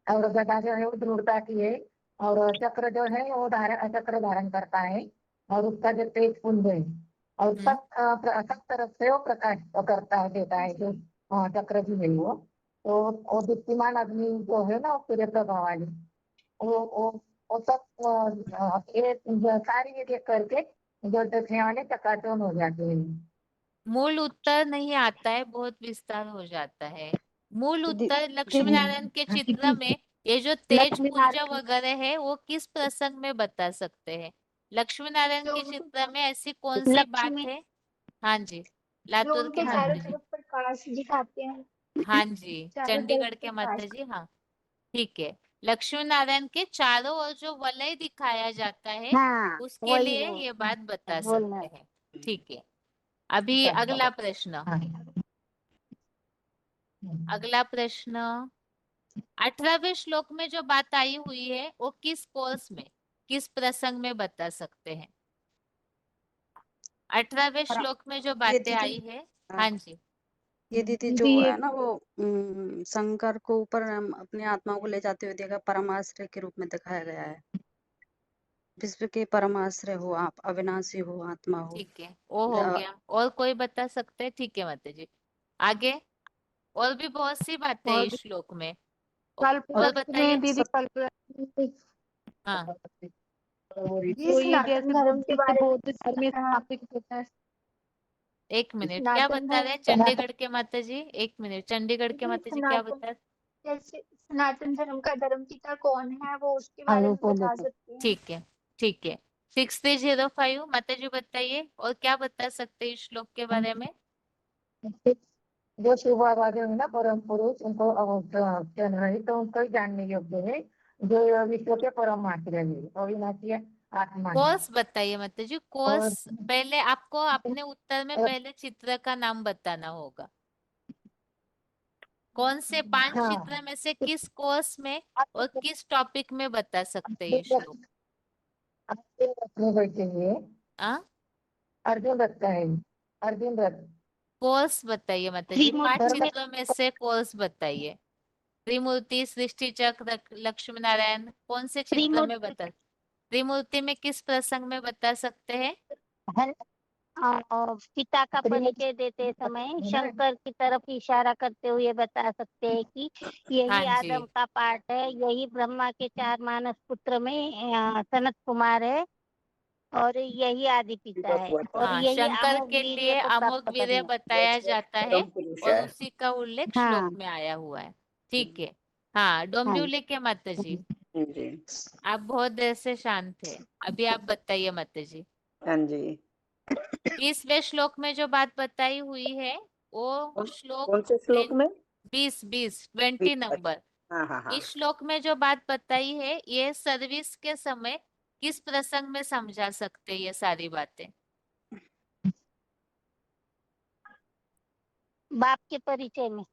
और गदा जो है वो दृढ़ता की है, और चक्र जो है वो चक्र धारण करता है, और उसका जो तेज पुंज है, और सब तरफ से वो प्रकाश करता है, देता है जो चक्र भी है वो दीप्तिमान अग्नि जो है ना, वो सूर्य प्रभा वाली, वो सब ये सारी ये देख करके जो देखने वाले चकाचौंध हो जाते हैं। मूल उत्तर नहीं आता है, बहुत विस्तार हो जाता है। मूल उत्तर लक्ष्मी दीदी नारायण के चित्र में ये जो तेज पुंज वगैरह है वो किस प्रसंग में बता सकते हैं? लक्ष्मी नारायण के चित्र में ऐसी कौन सी बात लक्ष्मी है? हाँ जी, जो लातूर के उनके माता चारों जी। तरफ प्रकाश दिखाते हैं, हाँ जी, चारों तरफ चंडीगढ़ के माता प्रकाश। जी। हाँ ठीक है, लक्ष्मी नारायण के चारों ओर जो वलय दिखाया जाता है हाँ उसके वही लिए वो ये बात बता बोलना। सकते हैं। ठीक है। अभी अगला प्रश्न 18वें श्लोक में जो बात आई हुई है वो किस कोर्स में, किस प्रसंग में बता सकते हैं? 18वें श्लोक में जो ये बातें दीदी आई है। हाँ जी, ये दीदी जो है ना वो शंकर को ऊपर अपनी आत्मा को ले जाते हुए देखा, परमाश्रय के रूप में दिखाया गया है। विश्व के परमाश्रय हो आप, अविनाशी हो, आत्मा हो। ठीक है, वो हो गया। और कोई बता सकते हैं? ठीक है माता जी, आगे और भी बहुत सी बातें हैं और इस श्लोक में, कल्प और वृक्ष बताइए। में दीदी, कल्प हाँ जी तो ये जैसे धर्म के बारे में बौद्ध धर्म में स्थापित होता है। एक मिनट, क्या सनातन बता रहे हैं धर्म चंडीगढ़ के माता जी? एक मिनट, चंडीगढ़ के जी माता जी क्या सनातन बता रहे? जैसे सनातन धर्म का धर्म पिता कौन है वो उसके बारे में बता सकते हैं। ठीक है, ठीक है। 6305 माता जी बताइए, और क्या बता सकते हैं इस श्लोक के बारे में? जो शुभवादी है ना परम पुरुष उनको है तो उनको ही जानने योग्य है, जो विश्व के परम आश्रय है अविनाशी आत्मा है। कोर्स बताइए माता जी, और कोर्स। पहले आपको अपने उत्तर में पहले चित्र का नाम बताना होगा। कौन से 5 हाँ चित्र में से किस कोर्स में और किस टॉपिक में बता सकते हैं ये श्लोक? अर्जुन रथ में बैठे हुए अर्जुन रथ का है, अर्जुन रथ। कोर्स बताइए माता जी, 5 धर्म चित्रों में से कोर्स बताइए। त्रिमूर्ति, सृष्टि चक्र, लक्ष्मी नारायण, कौन से चित्र में बता? त्रिमूर्ति में किस प्रसंग में बता सकते हैं? पिता का परिचय देते समय शंकर की तरफ इशारा करते हुए बता सकते हैं कि यही हाँ जी। आदम का पार्ट है, यही ब्रह्मा के 4 मानस पुत्र में सनत कुमार है, और यही आदि पिता है, और हाँ, यही शंकर अमोघ के वीर्य लिए को अमोघ प्राप्त वीर्य करना। बताया जाता है, पुरुष और है। उसी का उल्लेख हाँ श्लोक में आया हुआ है। ठीक है। हाँ, डोंबिवली के माता जी, जी आप बहुत देर से शांत थे, अभी आप बताइए माता जी। हाँ जी 20वें श्लोक में जो बात बताई हुई है वो श्लोक कौन से श्लोक में? 20 नंबर। हाँ हाँ हाँ इस श्लोक में जो बात बताई है ये सर्विस के समय किस प्रसंग में समझा सकते हैं ये सारी बातें? बाप के परिचय में।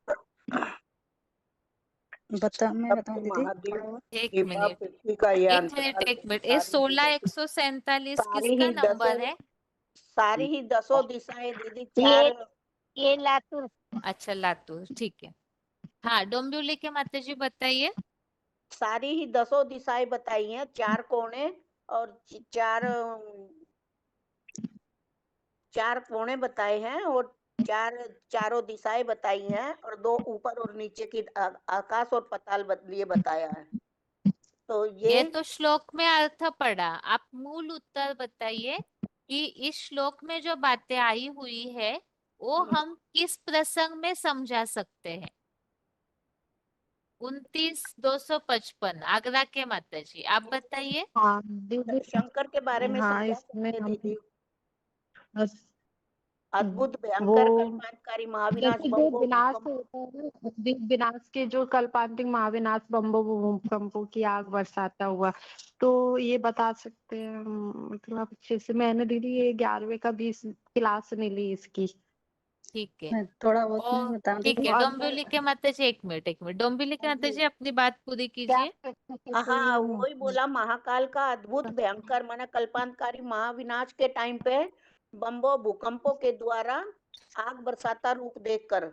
मैं बताऊं दीदी? महादेव एक कृपा मिनट, पृथ्वी का ये एक मिनट, अंतराल एक मिनट। ये 16147 सारी किसका ही नंबर है? सारी ही 10 दिशाएं दीदी ये 4 ये लातूर। अच्छा, लातूर, ठीक है। हाँ, डोंबिवली के माता जी बताइए। सारी ही 10 दिशाएं बताई हैं, 4 कोने और 4 कोने बताए हैं, और चारों दिशाएं बताई हैं, और 2 ऊपर और नीचे की आकाश और पाताल ये बताया है। तो ये तो श्लोक में अर्थ पड़ा, आप मूल उत्तर बताइए कि इस श्लोक में जो बातें आई हुई है वो हम किस प्रसंग में समझा सकते हैं? 29,255 आगरा के माता जी, आप बताइए। हाँ दीदी, शंकर के बारे में हाँ समझा इसमें सकते हम दीदी। बस अद्भुत वो भयंकर कल्पांतकारी महाविनाश जैसे जो बम्बो विनाश भूकंप होता है ना, विनाश के जो कल्पांतिक महाविनाश बम्बो भूकंपों की आग बरसाता हुआ, तो ये बता सकते हैं मतलब अच्छे से। मैंने दीदी ये 11वीं का 20 क्लास मिली इसकी। ठीक है, मैं थोड़ा बहुत मैं और बताऊं ठीक दीदी? है। डोंबिवली के माता जी, एक मिनट, एक मिनट। डोंबिवली के माता जी अपनी बात पूरी कीजिए। हाँ वही बोला, महाकाल का अद्भुत भयंकर माना कल्पांतकारी महाविनाश के टाइम पे बम्बो भूकंपों के द्वारा आग बरसाता रूप देखकर।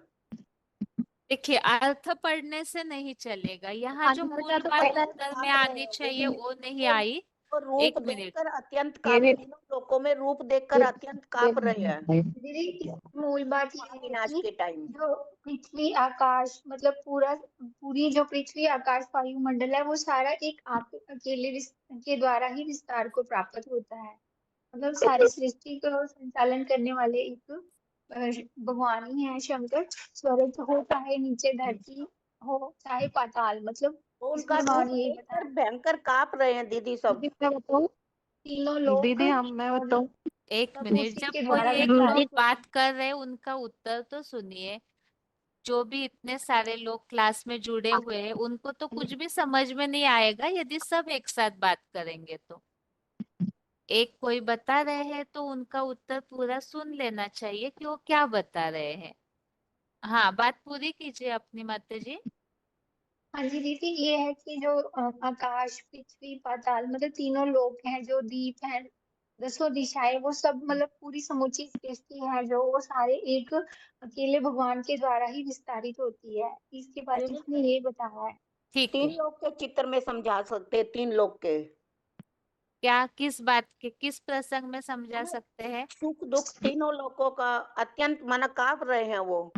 देखिए, अर्थ पढ़ने से नहीं चलेगा, यहाँ जो मूल बात उत्तर में आनी चाहिए वो नहीं आई। और रूप एक मिनट, देखकर अत्यंत कांप, तीनों लोकों में रूप देखकर अत्यंत कांप रहे हैं दीदी इसकी मूल बात ये है महाविनाश कि के टाइम। जो पृथ्वी आकाश मतलब पूरी जो पृथ्वी आकाश वायुमंडल है वो सारा एक आप अकेले के द्वारा ही विस्तार को प्राप्त होता है। मतलब सारी सृष्टि को संचालन करने वाले एक भगवान ही है शंकर। स्वर्ग हो चाहे नीचे धरती हो चाहे पाताल, मतलब वो इसमें उनका रूप भगवान यही देखकर बताया भयंकर कांप रहे हैं दीदी सब। तीनों लोक मैं बताऊं एक सब मिनट। उसी जब के कोई द्वारा एक विस्तारित लोग बात कर रहे हैं उनका उत्तर तो सुनिए। जो भी इतने सारे लोग क्लास में जुड़े हुए हैं उनको तो कुछ भी समझ में नहीं आएगा यदि सब एक साथ बात करेंगे तो। एक कोई बता रहे हैं तो उनका उत्तर पूरा सुन लेना चाहिए कि वो क्या बता रहे हैं। हाँ, बात पूरी कीजिए अपनी माता जी। हाँ जी दीदी, ये है कि जो आकाश पृथ्वी पाताल मतलब तीनों लोक हैं, जो दीप हैं, 10 दिशाएं, वो सब मतलब पूरी समूची सृष्टि है जो वो सारे एक अकेले भगवान के द्वारा ही विस्तारित होती है। इसके बाद इसने ये बताया है। ठीक 3 है, लोग के चित्र में समझा सकते हैं, 3 लोग के क्या किस बात के किस प्रसंग में समझा सकते हैं? सुख दुख तीनों लोगों का अत्यंत माना कांप रहे हैं वो।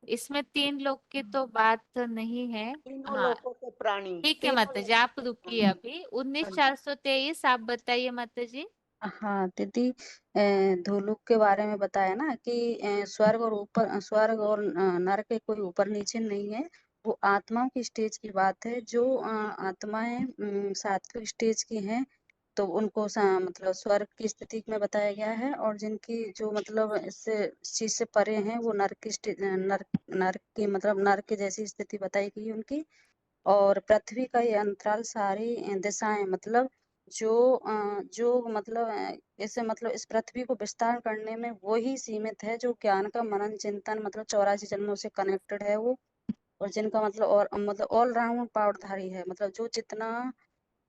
इसमें 3 लोग की तो बात नहीं है। तीनों हाँ, लोगों के प्राणी ठीक है माता जी, आप रुकिए अभी। 19,423 आप बताइए माता जी। हाँ दीदी, धोलुक के बारे में बताया ना कि स्वर्ग और ऊपर, स्वर्ग और नरक के कोई ऊपर नीचे नहीं है। वो आत्माओं की स्टेज की बात है। जो आत्माएं सात्विक स्टेज की हैं, तो उनको मतलब स्वर्ग की स्थिति में बताया गया है। और जिनकी जो मतलब इससे इस चीज से परे हैं, वो नरक की नरक की मतलब नरक की जैसी स्थिति बताई गई है उनकी। और पृथ्वी का ये अंतराल सारी दिशाएं मतलब जो मतलब इसे मतलब इस पृथ्वी को विस्तार करने में वो ही सीमित है जो ज्ञान का मनन चिंतन मतलब 84 जन्मों से कनेक्टेड है वो। और जिनका मतलब और मतलब ऑल राउंड पावरधारी है। मतलब जो जितना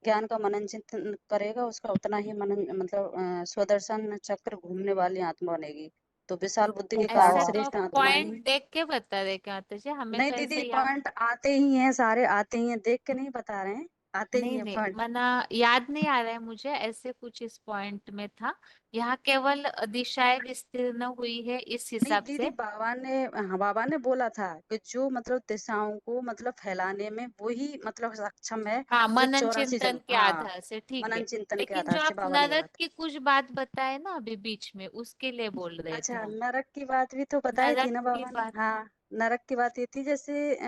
ज्ञान का मनन चिंतन करेगा उसका उतना ही मनन मतलब स्वदर्शन चक्र घूमने वाली आत्मा बनेगी। तो विशाल बुद्धि के कारण ऐसा तो श्रेष्ठ आत्माएं पॉइंट हैं। देख के बता रहे क्या माता जी? हमें नहीं तो दीदी, ऐसे याद पॉइंट आते ही हैं, सारे आते ही हैं, देख के नहीं बता रहे हैं, आते ही नहीं हैं नहीं पॉइंट। मना याद नहीं आ रहा है मुझे, ऐसे कुछ इस पॉइंट में था। यहाँ केवल दिशाएं विस्तीर्ण हुई है इस नहीं हिसाब दीदी, से। बाबा ने बोला था कि जो मतलब दिशाओं को मतलब फैलाने में वही मतलब सक्षम है। हाँ, जो मनन 84 चिंतन जन्म, के हाँ, आधार से ठीक है। मनन चिंतन के लेकिन आधार जो से आप बाबा ने बोला नरक था। की कुछ बात बताए ना अभी बीच में, उसके लिए बोल रहे थे अच्छा, हम। नरक की बात भी तो बताई थी नरक ना की बाबा ने। बात। हाँ, नरक की बात ये थी जैसे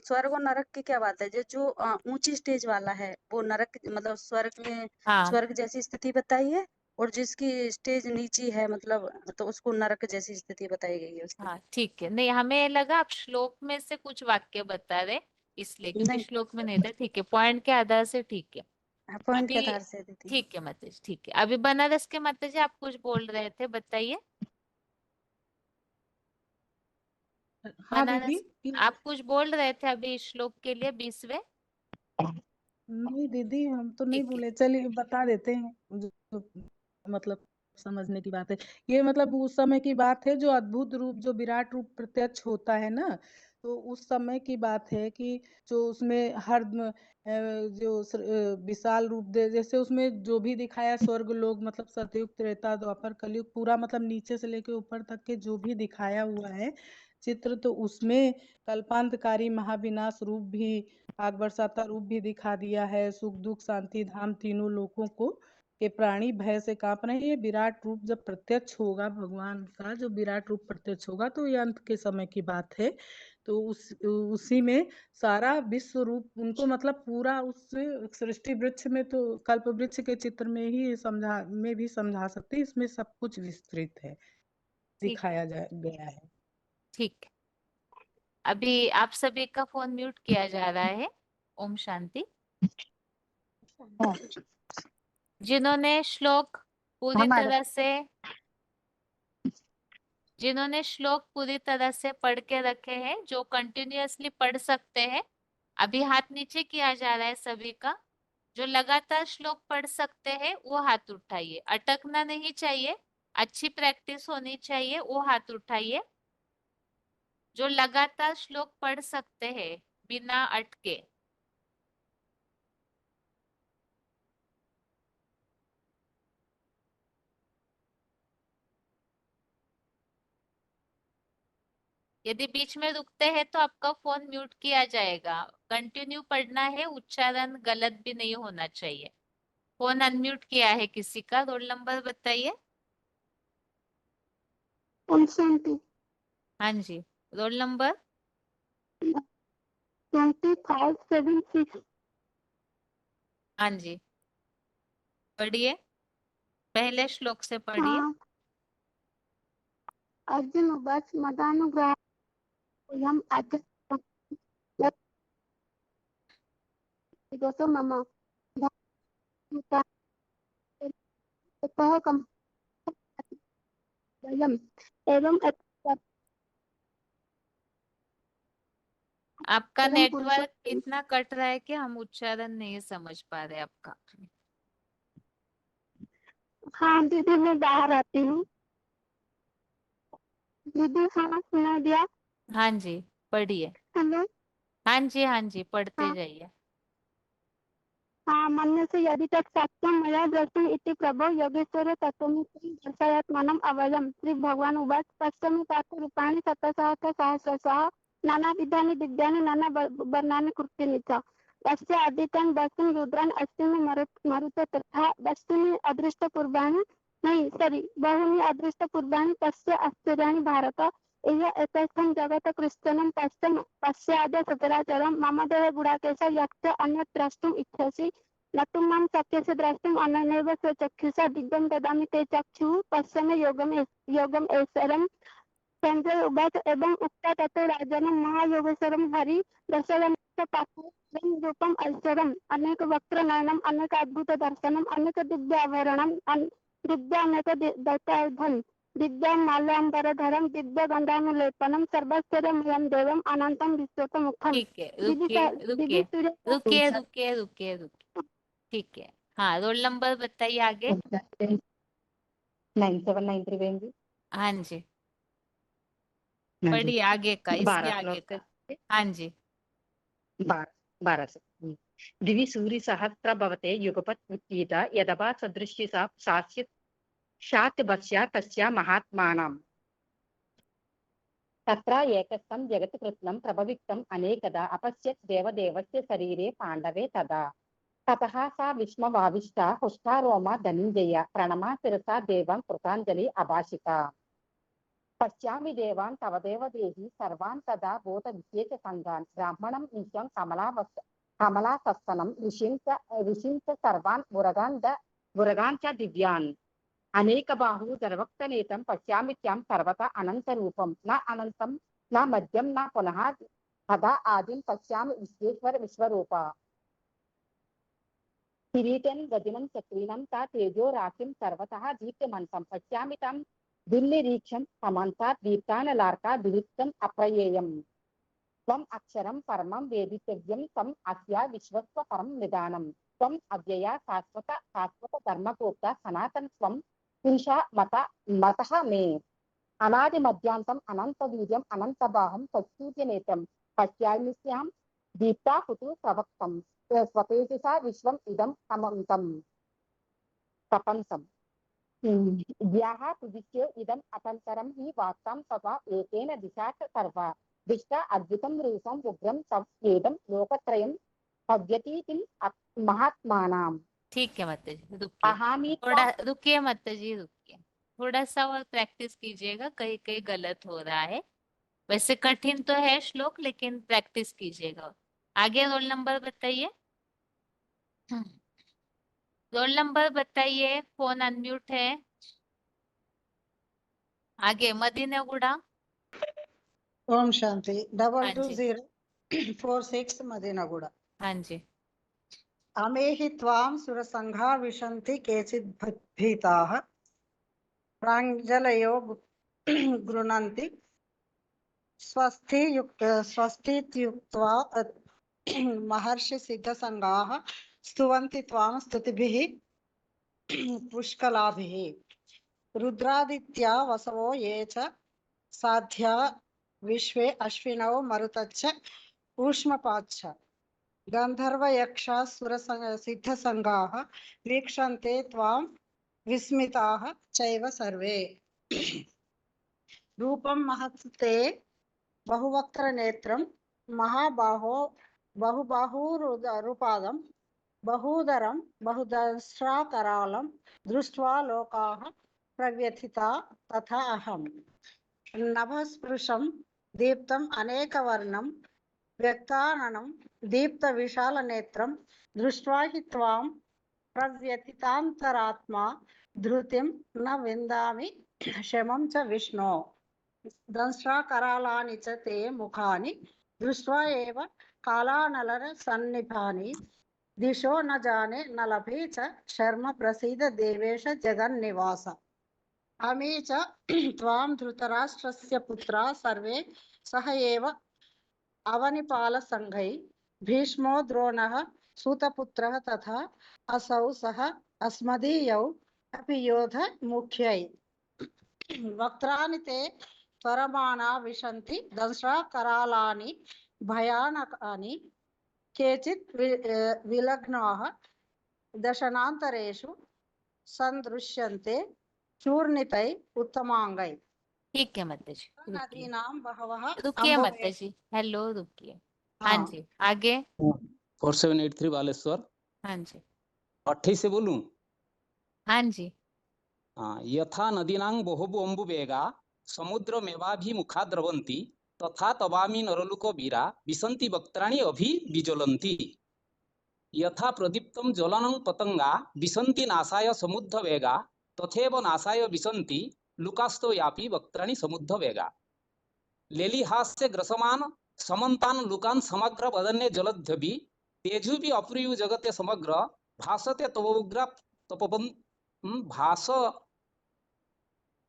स्वर्ग और नरक की क्या बात है। जो ऊंची स्टेज वाला है वो नरक मतलब स्वर्ग में हाँ स्वर्ग जैसी स्थिति बताई है। और जिसकी स्टेज नीची है मतलब तो उसको नरक जैसी स्थिति बताई गई है उसकी। हाँ ठीक है, नहीं हमें लगा आप श्लोक में से कुछ वाक्य बता रहे इसलिए, क्योंकि नहीं, श्लोक में नहीं था। ठीक है, पॉइंट के आधार से ठीक है। पॉइंट के अभी आधार से दी थी। ठीक है माता जी, ठीक है। अभी बनारस के माता जी आप कुछ बोल रहे थे, बताइए। हाँ दीदी, बनारस आप कुछ बोल रहे थे अभी श्लोक के लिए 20वें। नहीं दीदी, हम तो नहीं ठीक है। बोले, चलिए बता देते हैं। मतलब समझने की बात है। ये मतलब उस समय की बात है जो अद्भुत रूप, जो विराट रूप प्रत्यक्ष होता है ना। तो उस समय की बात है कि जो उसमें विशाल रूप दे, जैसे उसमें जो भी दिखाया स्वर्ग लोग मतलब सतयुग त्रेता द्वापर कलयुग पूरा मतलब नीचे से लेके ऊपर तक के जो भी दिखाया हुआ है चित्र, तो उसमें कल्पांतकारी महाविनाश रूप भी, आग बरसाता रूप भी दिखा दिया है। सुख दुख शांति धाम तीनों लोगों को के प्राणी भय से कांप रहे हैं। ये विराट रूप जब प्रत्यक्ष होगा, भगवान का जो विराट रूप प्रत्यक्ष होगा, तो ये अंत के समय की बात है। तो उसी में सारा विश्व रूप उनको मतलब पूरा उस सृष्टि वृक्ष में, तो कल्प वृक्ष के चित्र में ही समझा सकते हैं। इसमें सब कुछ विस्तृत है, ठीक है, दिखाया गया है। ठीक है। अभी आप सभी का फोन म्यूट किया जा रहा है। ओम शांति। जिन्होंने श्लोक पूरी तरह से जिन्होंने श्लोक पूरी तरह से पढ़ के रखे हैं, जो कंटिन्यूअसली पढ़ सकते हैं, अभी हाथ नीचे किया जा रहा है सभी का। जो लगातार श्लोक पढ़ सकते हैं वो हाथ उठाइए, अटकना नहीं चाहिए, अच्छी प्रैक्टिस होनी चाहिए, वो हाथ उठाइए। जो लगातार श्लोक पढ़ सकते हैं बिना अटके। यदि बीच में रुकते हैं तो आपका फोन म्यूट किया जाएगा। कंटिन्यू पढ़ना है, उच्चारण गलत भी नहीं होना चाहिए। फोन अनम्यूट किया है किसी का, रोल नंबर बताइए। हाँ जी, रोल नंबर 2576। हाँ जी, पढ़िए, पहले श्लोक से पढ़िए। हाँ, अर्जुन उवाच मदानुग्रह यम अध्यक्षो मम ततः कम एवं आपका परम पुरुषो। नेटवर्क इतना कट रहा है कि हम उच्चारण नहीं समझ पा रहे आपका। हाँ दीदी, मैं बाहर आती हूँ। दीदी खाना सुना दिया। हाँ जी, पढ़िए। हेलो। हाँ जी, हाँ जी, पढ़ते हाँ, जाइए। हाँ, मन्य से यदि तत् सत्यम मया दर्शन इति प्रभो योगेश्वर तत्त्वमिति दर्शयात्मानम् अवयम्। श्री भगवान उवाच पश्यमि पार्थ रूपाणि शतसहस्रशः नानाविधानि दिव्यानि नाना वर्णानि कृत्यानि च तस्य अदितं वस्तुं रुद्रान् अस्मिन् मरुत तथा वस्तुनि अदृष्टपूर्वाणि नहीं सॉरी बहुनि अदृष्टपूर्वाणि तस्य आश्चर्याणि भारत एय एतस्थं जगत् कृष्णं पश्चाद् सचराचरं मम देह गुडाकेश यक्ष अन्यत् द्रष्टुम् इच्छसि न तु मां शक्यसे द्रष्टुम् अनेनैव स्वचक्षुषा दिव्यं ददामि ते चक्षुः पश्यमे योगम् ऐश्वरम् संजय उवाच एवं उक्त्वा ततो राजनं महायोगेश्वरं हरि दर्शयन् पात्रं रूपम् ऐश्वरम् अनेक वक्त्र नयनम् अनेक अद्भुत दर्शनम् अनेक दिव्याभरणम् दिव्यानेक दैत्यायुधम् दिव्यां माल्याम्बरधरं दिव्य गंधानुलेपनम सर्वैश्वर्यमयं देवम् अनंतं विश्वतमुखम्। ठीक है, रुकिए। ठीक है, हाँ रोल नंबर बताइए आगे। 9793 बेंजी। हाँ जी, हाँ जी। पढ़िए आगे का, इसके 12 आगे श्लोक का। हाँ जी। 12 से दिवि सूर्य सहस्र भवते युगपत् उत्थित यदवा सदृश्य सास्यत् शात्यवस्या तस्या महात्मानाम् तत्र एकस्थं जगत् कृत्स्नं प्रभविक्तम् अनेकदा अपश्यत् देवदेवस्य शरीरे पाण्डवे तदा ततः सा विस्मभाविष्टा हुष्ठारोमा धनञ्जय प्रणमा शिरसा देवं कृताञ्जलि अभाषिता पश्यामि देवान् तव देव देहि सर्वान् तदा बोध विशेष संघान् ब्राह्मणं ईशं कमलासस्तनं ऋषिं च सर्वान् मुरगान् च दिव्यान् अनेक बाहु सर्वक्तनेतं पश्यामित्यां सर्वथा अनन्तरूपं न अनन्तं न मध्यं न पुनः तदा आदिं पश्यामि विश्वेश्वर विश्वरूपा किरीटं गदिनं चक्रीनं ता तेजो राशिं सर्वतः दीप्तमन्तं पश्यामि तं दुर्निरीक्षं समन्तात् दीप्तानलार्का विलिप्तम् अप्रयेयम् त्वम् अक्षरं परमं वेदितव्यं तम् अस्या विश्वस्य परं निदानं त्वम् अव्यया शाश्वत धर्मगोप्ता सनातन त्वं पुरुषा मतः मे अनादिमध्यान्तम् अनन्तवीर्यम् अनन्तबाहं तत्सूर्यनेत्रं पश्याम्यस्यां दीप्ता कुतु प्रवक्तं स्वतेजसा विश्वम् इदं समन्तम् प्रपञ्चम् ज्ञाः तुदिश्य इदम् अतन्तरं हि वाक्तां तथा एकेन दिशा च सर्वा दिष्टा अद्भुतं रूपं उग्रं तवेदं लोकत्रयं भव्यतीतिं महात्मानाम्। ठीक है माता जी, रुकिए थोड़ा, रुकिए माता जी रुकिए, थोड़ा सा और प्रैक्टिस कीजिएगा, कहीं कहीं गलत हो रहा है। वैसे कठिन तो है श्लोक, लेकिन प्रैक्टिस कीजिएगा। आगे रोल नंबर बताइए। रोल नंबर बताइए, फोन अनम्यूट है। आगे मदीना गुड़ा। ओम शांति। हाँ जी। 220046 मदीनागुड़ा। हाँ जी। अमेहि त्वां सुरसंघा विशन्ति केचित् भीताः प्राञ्जलयो गृह्णन्ति स्वस्तीत्युक्त्वा महर्षि सिद्धसंगाः स्तुवन्ति त्वां स्तुतिभिः पुष्कलाभिः रुद्रादित्या वसवो ये च साध्या विश्वे अश्विनौ मरुतच्च ऊष्मपाच्छ गंधर्वयक्षासुर सिद्धसंगाः वीक्षन्ते त्वां विस्मिताः चैव सर्वे रूपं महत्ते बहुवक्त्रनेत्रं महाबाहो बहुबाहुरुपादं बहुधरं बहुदंष्ट्राकरालं दृष्ट्वा लोकाः प्रव्यथिता तथा अहम् नभस्पृशं दीप्तम् अनेकवर्णं व्यक्ताननं दीप्तविशालनेत्रं दृष्ट्वा हि त्वां प्रव्यथितान्तरात्मा धृतिं न विन्दामि क्षमं च विष्णो दंष्ट्राकरालानि च ते मुखानि दृष्ट्वा एव कालानलसन्निभानि दिशो न जाने न लभे च शर्म प्रसीद देवेश जगन्निवास अमी च त्वां धृतराष्ट्रस्य पुत्रा सर्वे सह एव अवनिपालसंघै भीष्मो द्रोणः सूतपुत्रः तथा असौ सह अस्मदीयौ अपि योध मुख्यै वक्त्राणि ते त्वरमाणा विशन्ति दंष्ट्राकरालानि भयानकानि केचित् विलग्नाः दशनान्तरेषु सन्दृश्यन्ते चूर्णितै उत्तमांगै। ठीक है माता जी, नदीनां बहवः रुकिए माता जी, हेलो रुकिए। हाँ जी, आगे। 4783 बालेश्वर। हाँ जी 28 से बोलूं? हाँ जी। हाँ, यथा नदीनां बहुबु अम्बुवेगा समुद्रमेवाभिमुखा द्रवन्ति तथा तवामि नरलोको वीरा विसन्ति वक्त्राणि अभिविज्वलन्ति। यथा प्रदीप्तं ज्वलनं पतंगा विसन्ति नाशाय समुद्धवेगा तथैव नाशाय विसन्ति लुकास्तो यापि वक्त्राणि समुद्धवेगा। लेलिहास्य ग्रसमान समन्तान लुकान समग्र वदन्य जलध्यभि तेजुबि अप्रियु जगते समग्र भासते तवोग्र तपवन भास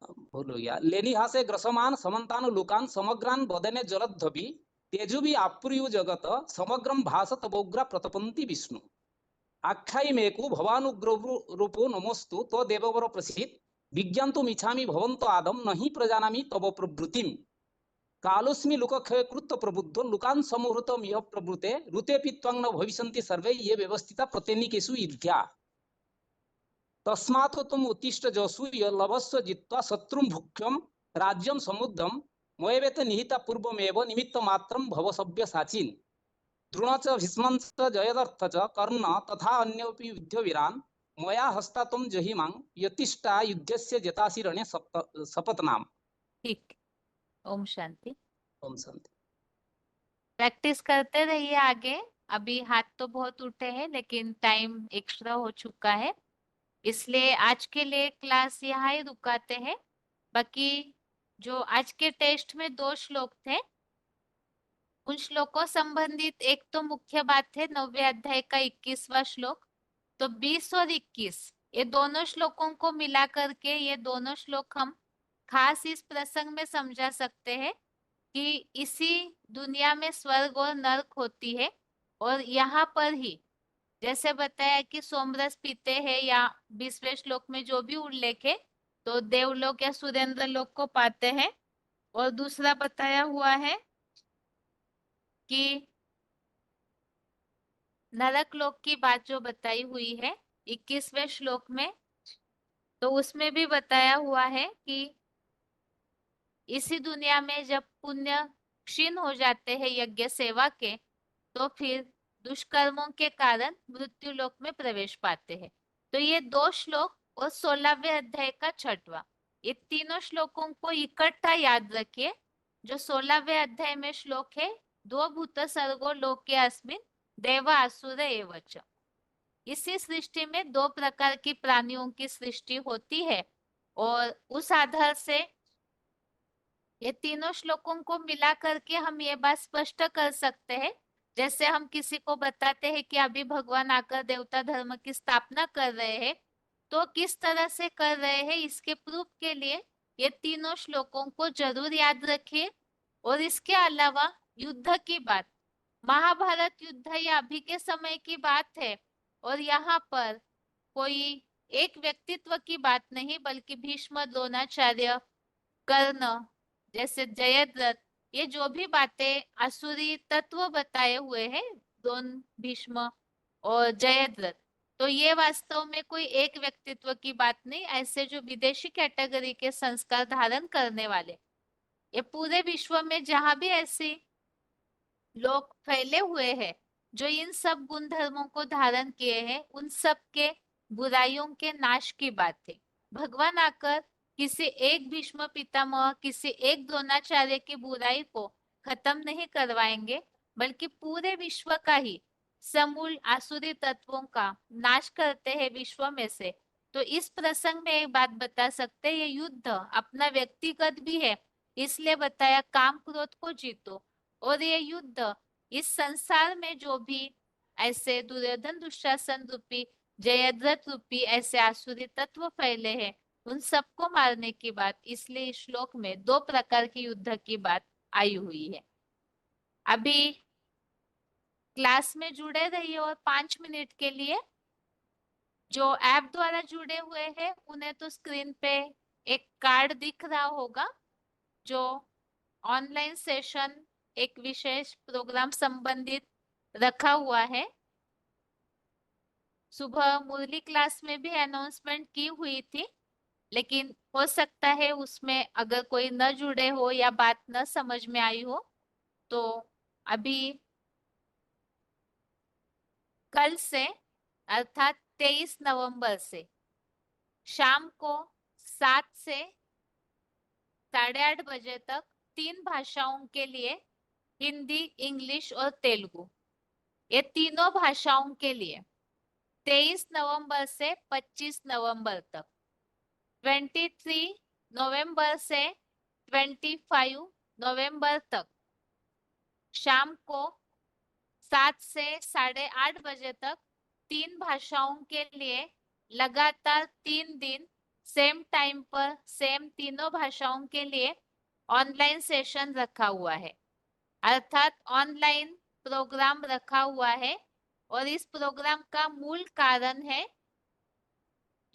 भूल हो गया। लेलिहासे ग्रसमान समन्तान लुकान समग्रान वदन्य जलध्यभि तेजुबि अप्रियु जगत समग्रम भास तवोग्र प्रतपन्ति विष्णु। आख्यायिमेकु भवानुग्रह रूपो नमोस्तु तो देववर प्रसीद विज्ञान्तुम इच्छामि भवन्तो आदम नहि प्रजानामि तव प्रवृत्तिम। कालोस्मि लोकक्षय कृत प्रबुद्धो लुकान समुहृतम यह प्रवृते ऋते पित्वांग न भविष्यन्ति सर्वे ये व्यवस्थिता प्रत्यनिकेषु ईर्ष्या। तस्मात् तुम उत्तिष्ठ जसु य लभस्व जित्वा शत्रुं भुक्ष्यं राज्यं समुद्धं मयवेत निहिता पूर्वमेव निमित्त मात्रं भव सव्यसाचिन्। द्रोण च भीष्मं च जयद्रथ च कर्ण तथा अन्योपि युद्धवीरान् मया हस्ता तुम जहिमां यतिष्ठा युद्धस्य जतासि रणे सपत्नाम्। ठीक, ओम शांति। ओम शांति। प्रैक्टिस करते रहिए आगे। अभी हाथ तो बहुत उठे हैं लेकिन टाइम एक्स्ट्रा हो चुका है, इसलिए आज के लिए क्लास यहाँ ही रुकाते हैं। बाकी जो आज के टेस्ट में 2 श्लोक थे, उन श्लोकों संबंधित एक तो मुख्य बात है 9वें अध्याय का 21वां श्लोक। तो 20 और 21 ये दोनों श्लोकों को मिला करके ये दोनों श्लोक हम खास इस प्रसंग में समझा सकते हैं कि इसी दुनिया में स्वर्ग और नरक होती है, और यहाँ पर ही जैसे बताया कि सोमरस पीते हैं या 20वें श्लोक में जो भी उल्लेख है तो देवलोक या सुरेंद्र लोक को पाते हैं। और दूसरा बताया हुआ है कि नरक लोक की बात जो बताई हुई है 21वें श्लोक में, तो उसमें भी बताया हुआ है कि इसी दुनिया में जब पुण्य क्षीण हो जाते हैं यज्ञ सेवा के, तो फिर दुष्कर्मों के कारण मृत्यु लोक में प्रवेश पाते हैं। तो ये 2 श्लोक और 16वें अध्याय का 6वां, ये तीनों श्लोकों को इकट्ठा याद रखिए। जो 16वें अध्याय में श्लोक है, 2 भूत सर्गो लोके अस्मिन् देव असुर एव च। इसी सृष्टि में 2 प्रकार की प्राणियों की सृष्टि होती है, और उस आधार से ये तीनों श्लोकों को मिला करके हम ये बात स्पष्ट कर सकते हैं। जैसे हम किसी को बताते हैं कि अभी भगवान आकर देवता धर्म की स्थापना कर रहे हैं, तो किस तरह से कर रहे हैं इसके प्रूफ के लिए ये तीनों श्लोकों को जरूर याद रखिए। और इसके अलावा युद्ध की बात, महाभारत युद्ध या अभी के समय की बात है, और यहाँ पर कोई एक व्यक्तित्व की बात नहीं बल्कि भीष्म, द्रोणाचार्य, कर्ण जैसे जयद्रथ, ये जो भी बातें असुरी तत्व बताए हुए हैं द्रोण, भीष्म और जयद्रथ, तो ये वास्तव में कोई एक व्यक्तित्व की बात नहीं। ऐसे जो विदेशी कैटेगरी के संस्कार धारण करने वाले, ये पूरे विश्व में जहां भी ऐसे लोग फैले हुए हैं जो इन सब गुण धर्मों को धारण किए हैं, उन सब के बुराइयों के नाश की बात है। भगवान आकर किसी एक भीष्म पितामह, किसी एक द्रोणाचार्य की बुराई को खत्म नहीं करवाएंगे, बल्कि पूरे विश्व का ही समूल आसुरी तत्वों का नाश करते हैं विश्व में से। तो इस प्रसंग में एक बात बता सकते हैं, ये युद्ध अपना व्यक्तिगत भी है, इसलिए बताया काम क्रोध को जीतो। और ये युद्ध इस संसार में जो भी ऐसे दुर्योधन, दुशासन रूपी, जयद्रथ रूपी ऐसे आसुरी तत्व फैले हैं, उन सबको मारने की बात, इसलिए इस श्लोक में 2 प्रकार की युद्ध की बात आई हुई है। अभी क्लास में जुड़े रहिए, और 5 मिनट के लिए जो ऐप द्वारा जुड़े हुए हैं उन्हें तो स्क्रीन पे एक कार्ड दिख रहा होगा जो ऑनलाइन सेशन एक विशेष प्रोग्राम संबंधित रखा हुआ है। सुबह मुरली क्लास में भी अनाउंसमेंट की हुई थी, लेकिन हो सकता है उसमें अगर कोई न जुड़े हो या बात न समझ में आई हो, तो अभी कल से अर्थात 23 नवंबर से शाम को 7 से 8:30 बजे तक 3 भाषाओं के लिए हिंदी, इंग्लिश और तेलुगु, ये तीनों भाषाओं के लिए 23 नवंबर से 25 नवंबर तक, 23 नवंबर से 25 नवंबर तक शाम को 7 से 8:30 बजे तक 3 भाषाओं के लिए लगातार 3 दिन सेम टाइम पर सेम तीनों भाषाओं के लिए ऑनलाइन सेशन रखा हुआ है, अर्थात ऑनलाइन प्रोग्राम रखा हुआ है। और इस प्रोग्राम का मूल कारण है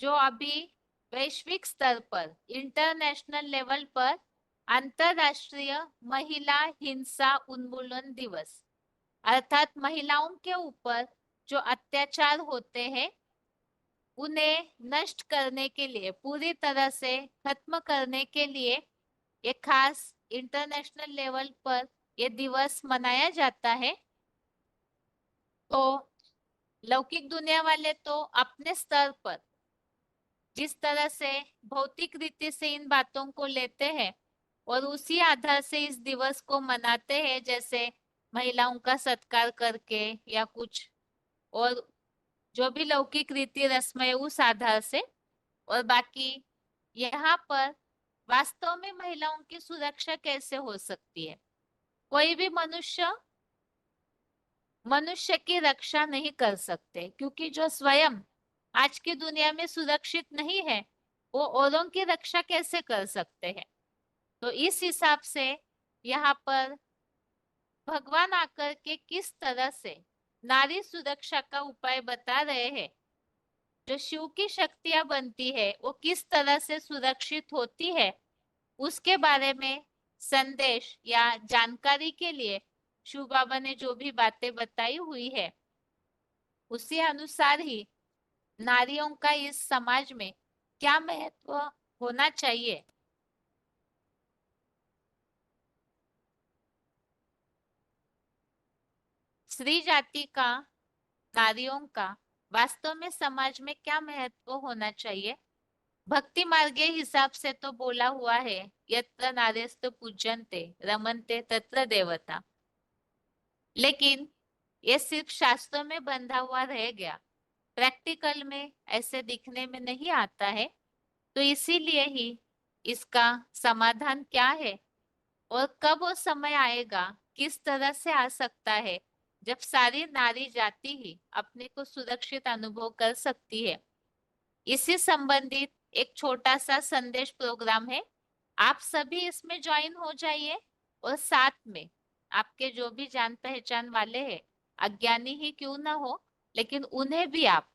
जो अभी वैश्विक स्तर पर इंटरनेशनल लेवल पर अंतरराष्ट्रीय महिला हिंसा उन्मूलन दिवस, अर्थात महिलाओं के ऊपर जो अत्याचार होते हैं उन्हें नष्ट करने के लिए, पूरी तरह से खत्म करने के लिए ये खास इंटरनेशनल लेवल पर ये दिवस मनाया जाता है। तो लौकिक दुनिया वाले तो अपने स्तर पर जिस तरह से भौतिक रीति से इन बातों को लेते हैं और उसी आधार से इस दिवस को मनाते हैं, जैसे महिलाओं का सत्कार करके या कुछ और जो भी लौकिक रीति रस्म है उस आधार से। और बाकी यहाँ पर वास्तव में महिलाओं की सुरक्षा कैसे हो सकती है? कोई भी मनुष्य की रक्षा नहीं कर सकते, क्योंकि जो स्वयं आज की दुनिया में सुरक्षित नहीं है वो औरों की रक्षा कैसे कर सकते हैं? तो इस हिसाब से यहाँ पर भगवान आकर के किस तरह से नारी सुरक्षा का उपाय बता रहे हैं, जो शिव की शक्तियां बनती है वो किस तरह से सुरक्षित होती है, उसके बारे में संदेश या जानकारी के लिए शिव बाबा ने जो भी बातें बताई हुई है उसी अनुसार ही नारियों का इस समाज में क्या महत्व होना चाहिए, स्त्री जाति का, नारियों का वास्तव में समाज में क्या महत्व होना चाहिए। भक्ति मार्ग के हिसाब से तो बोला हुआ है यत्र नार्यस्तु पूज्यन्ते रमन्ते तत्र देवता, लेकिन ये सिर्फ शास्त्रों में बंधा हुआ रह गया, प्रैक्टिकल में ऐसे दिखने में नहीं आता है। तो इसीलिए ही इसका समाधान क्या है और कब वो समय आएगा, किस तरह से आ सकता है जब सारी नारी जाति ही अपने को सुरक्षित अनुभव कर सकती है, इसी संबंधित एक छोटा सा संदेश प्रोग्राम है। आप सभी इसमें ज्वाइन हो जाइए और साथ में आपके जो भी जान पहचान वाले हैं, अज्ञानी ही क्यों ना हो, लेकिन उन्हें भी आप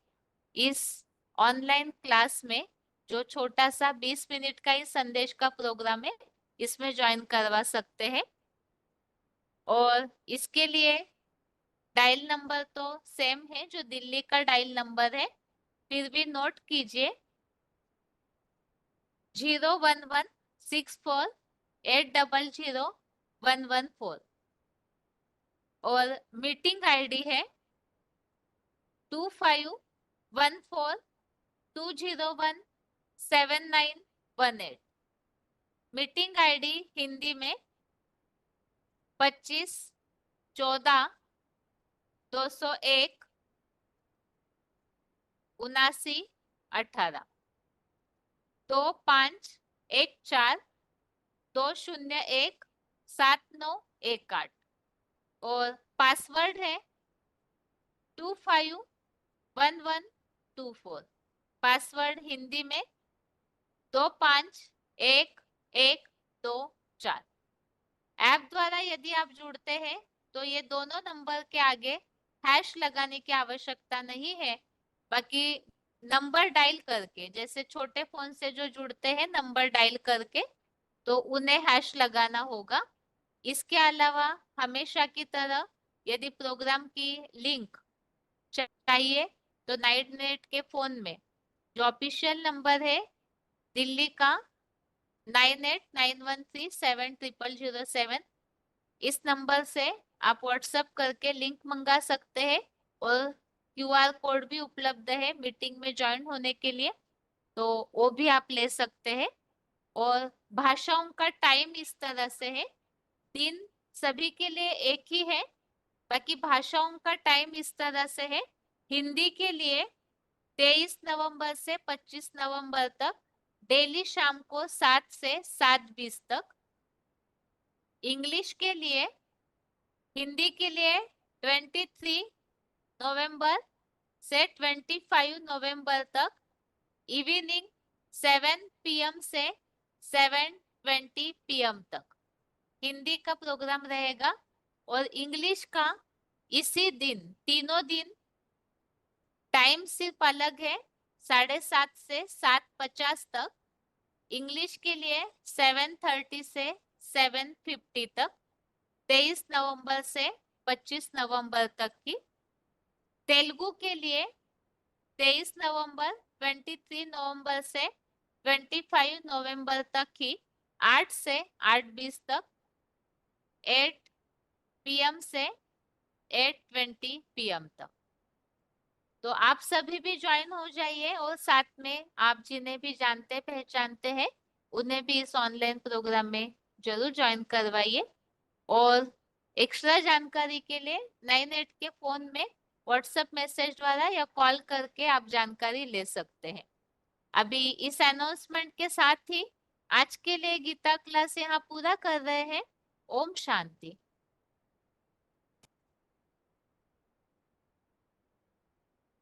इस ऑनलाइन क्लास में जो छोटा सा 20 मिनट का ही संदेश का प्रोग्राम है इसमें ज्वाइन करवा सकते हैं। और इसके लिए डायल नंबर तो सेम है जो दिल्ली का डायल नंबर है, फिर भी नोट कीजिए 01164800114 और मीटिंग आईडी है 2514201791 मीटिंग आईडी हिंदी में 2514-201-7918 2514-201-7918 और पासवर्ड है 251124। पासवर्ड हिंदी में 251124। ऐप द्वारा यदि आप जुड़ते हैं तो ये दोनों नंबर के आगे हैश लगाने की आवश्यकता नहीं है, बाकी नंबर डायल करके, जैसे छोटे फोन से जो जुड़ते हैं नंबर डायल करके, तो उन्हें हैश लगाना होगा। इसके अलावा हमेशा की तरह यदि प्रोग्राम की लिंक चाहिए तो नाइट नेट के फोन में जो ऑफिशियल नंबर है दिल्ली का 9891370007, इस नंबर से आप व्हाट्सएप करके लिंक मंगा सकते हैं और QR कोड भी उपलब्ध है मीटिंग में ज्वाइन होने के लिए, तो वो भी आप ले सकते हैं। और भाषाओं का टाइम इस तरह से है, दिन सभी के लिए एक ही है, बाकी भाषाओं का टाइम इस तरह से है। हिंदी के लिए 23 नवंबर से 25 नवंबर तक डेली शाम को 7 से 7:20 तक। इंग्लिश के लिए, हिंदी के लिए 23 नवंबर से 25 नवंबर तक इवनिंग 7 PM से 7:20 PM तक हिंदी का प्रोग्राम रहेगा। और इंग्लिश का इसी दिन, तीनों दिन टाइम सिर्फ अलग है, 7:30 से 7:50 तक। इंग्लिश के लिए 7:30 से 7:50 तक 23 नवंबर से 25 नवंबर तक की। तेलुगु के लिए 23 नवंबर, 23 नवंबर से 25 नवंबर तक की 8 से 8:20 तक, 8 PM से 8:20 PM तक। तो आप सभी भी ज्वाइन हो जाइए और साथ में आप जिन्हें भी जानते पहचानते हैं उन्हें भी इस ऑनलाइन प्रोग्राम में जरूर ज्वाइन करवाइए। और एक्स्ट्रा जानकारी के लिए 98 के फोन में व्हाट्सएप मैसेज द्वारा या कॉल करके आप जानकारी ले सकते हैं। अभी इस अनाउंसमेंट के साथ ही आज के लिए गीता क्लास यहाँ पूरा कर रहे हैं। ओम शांति।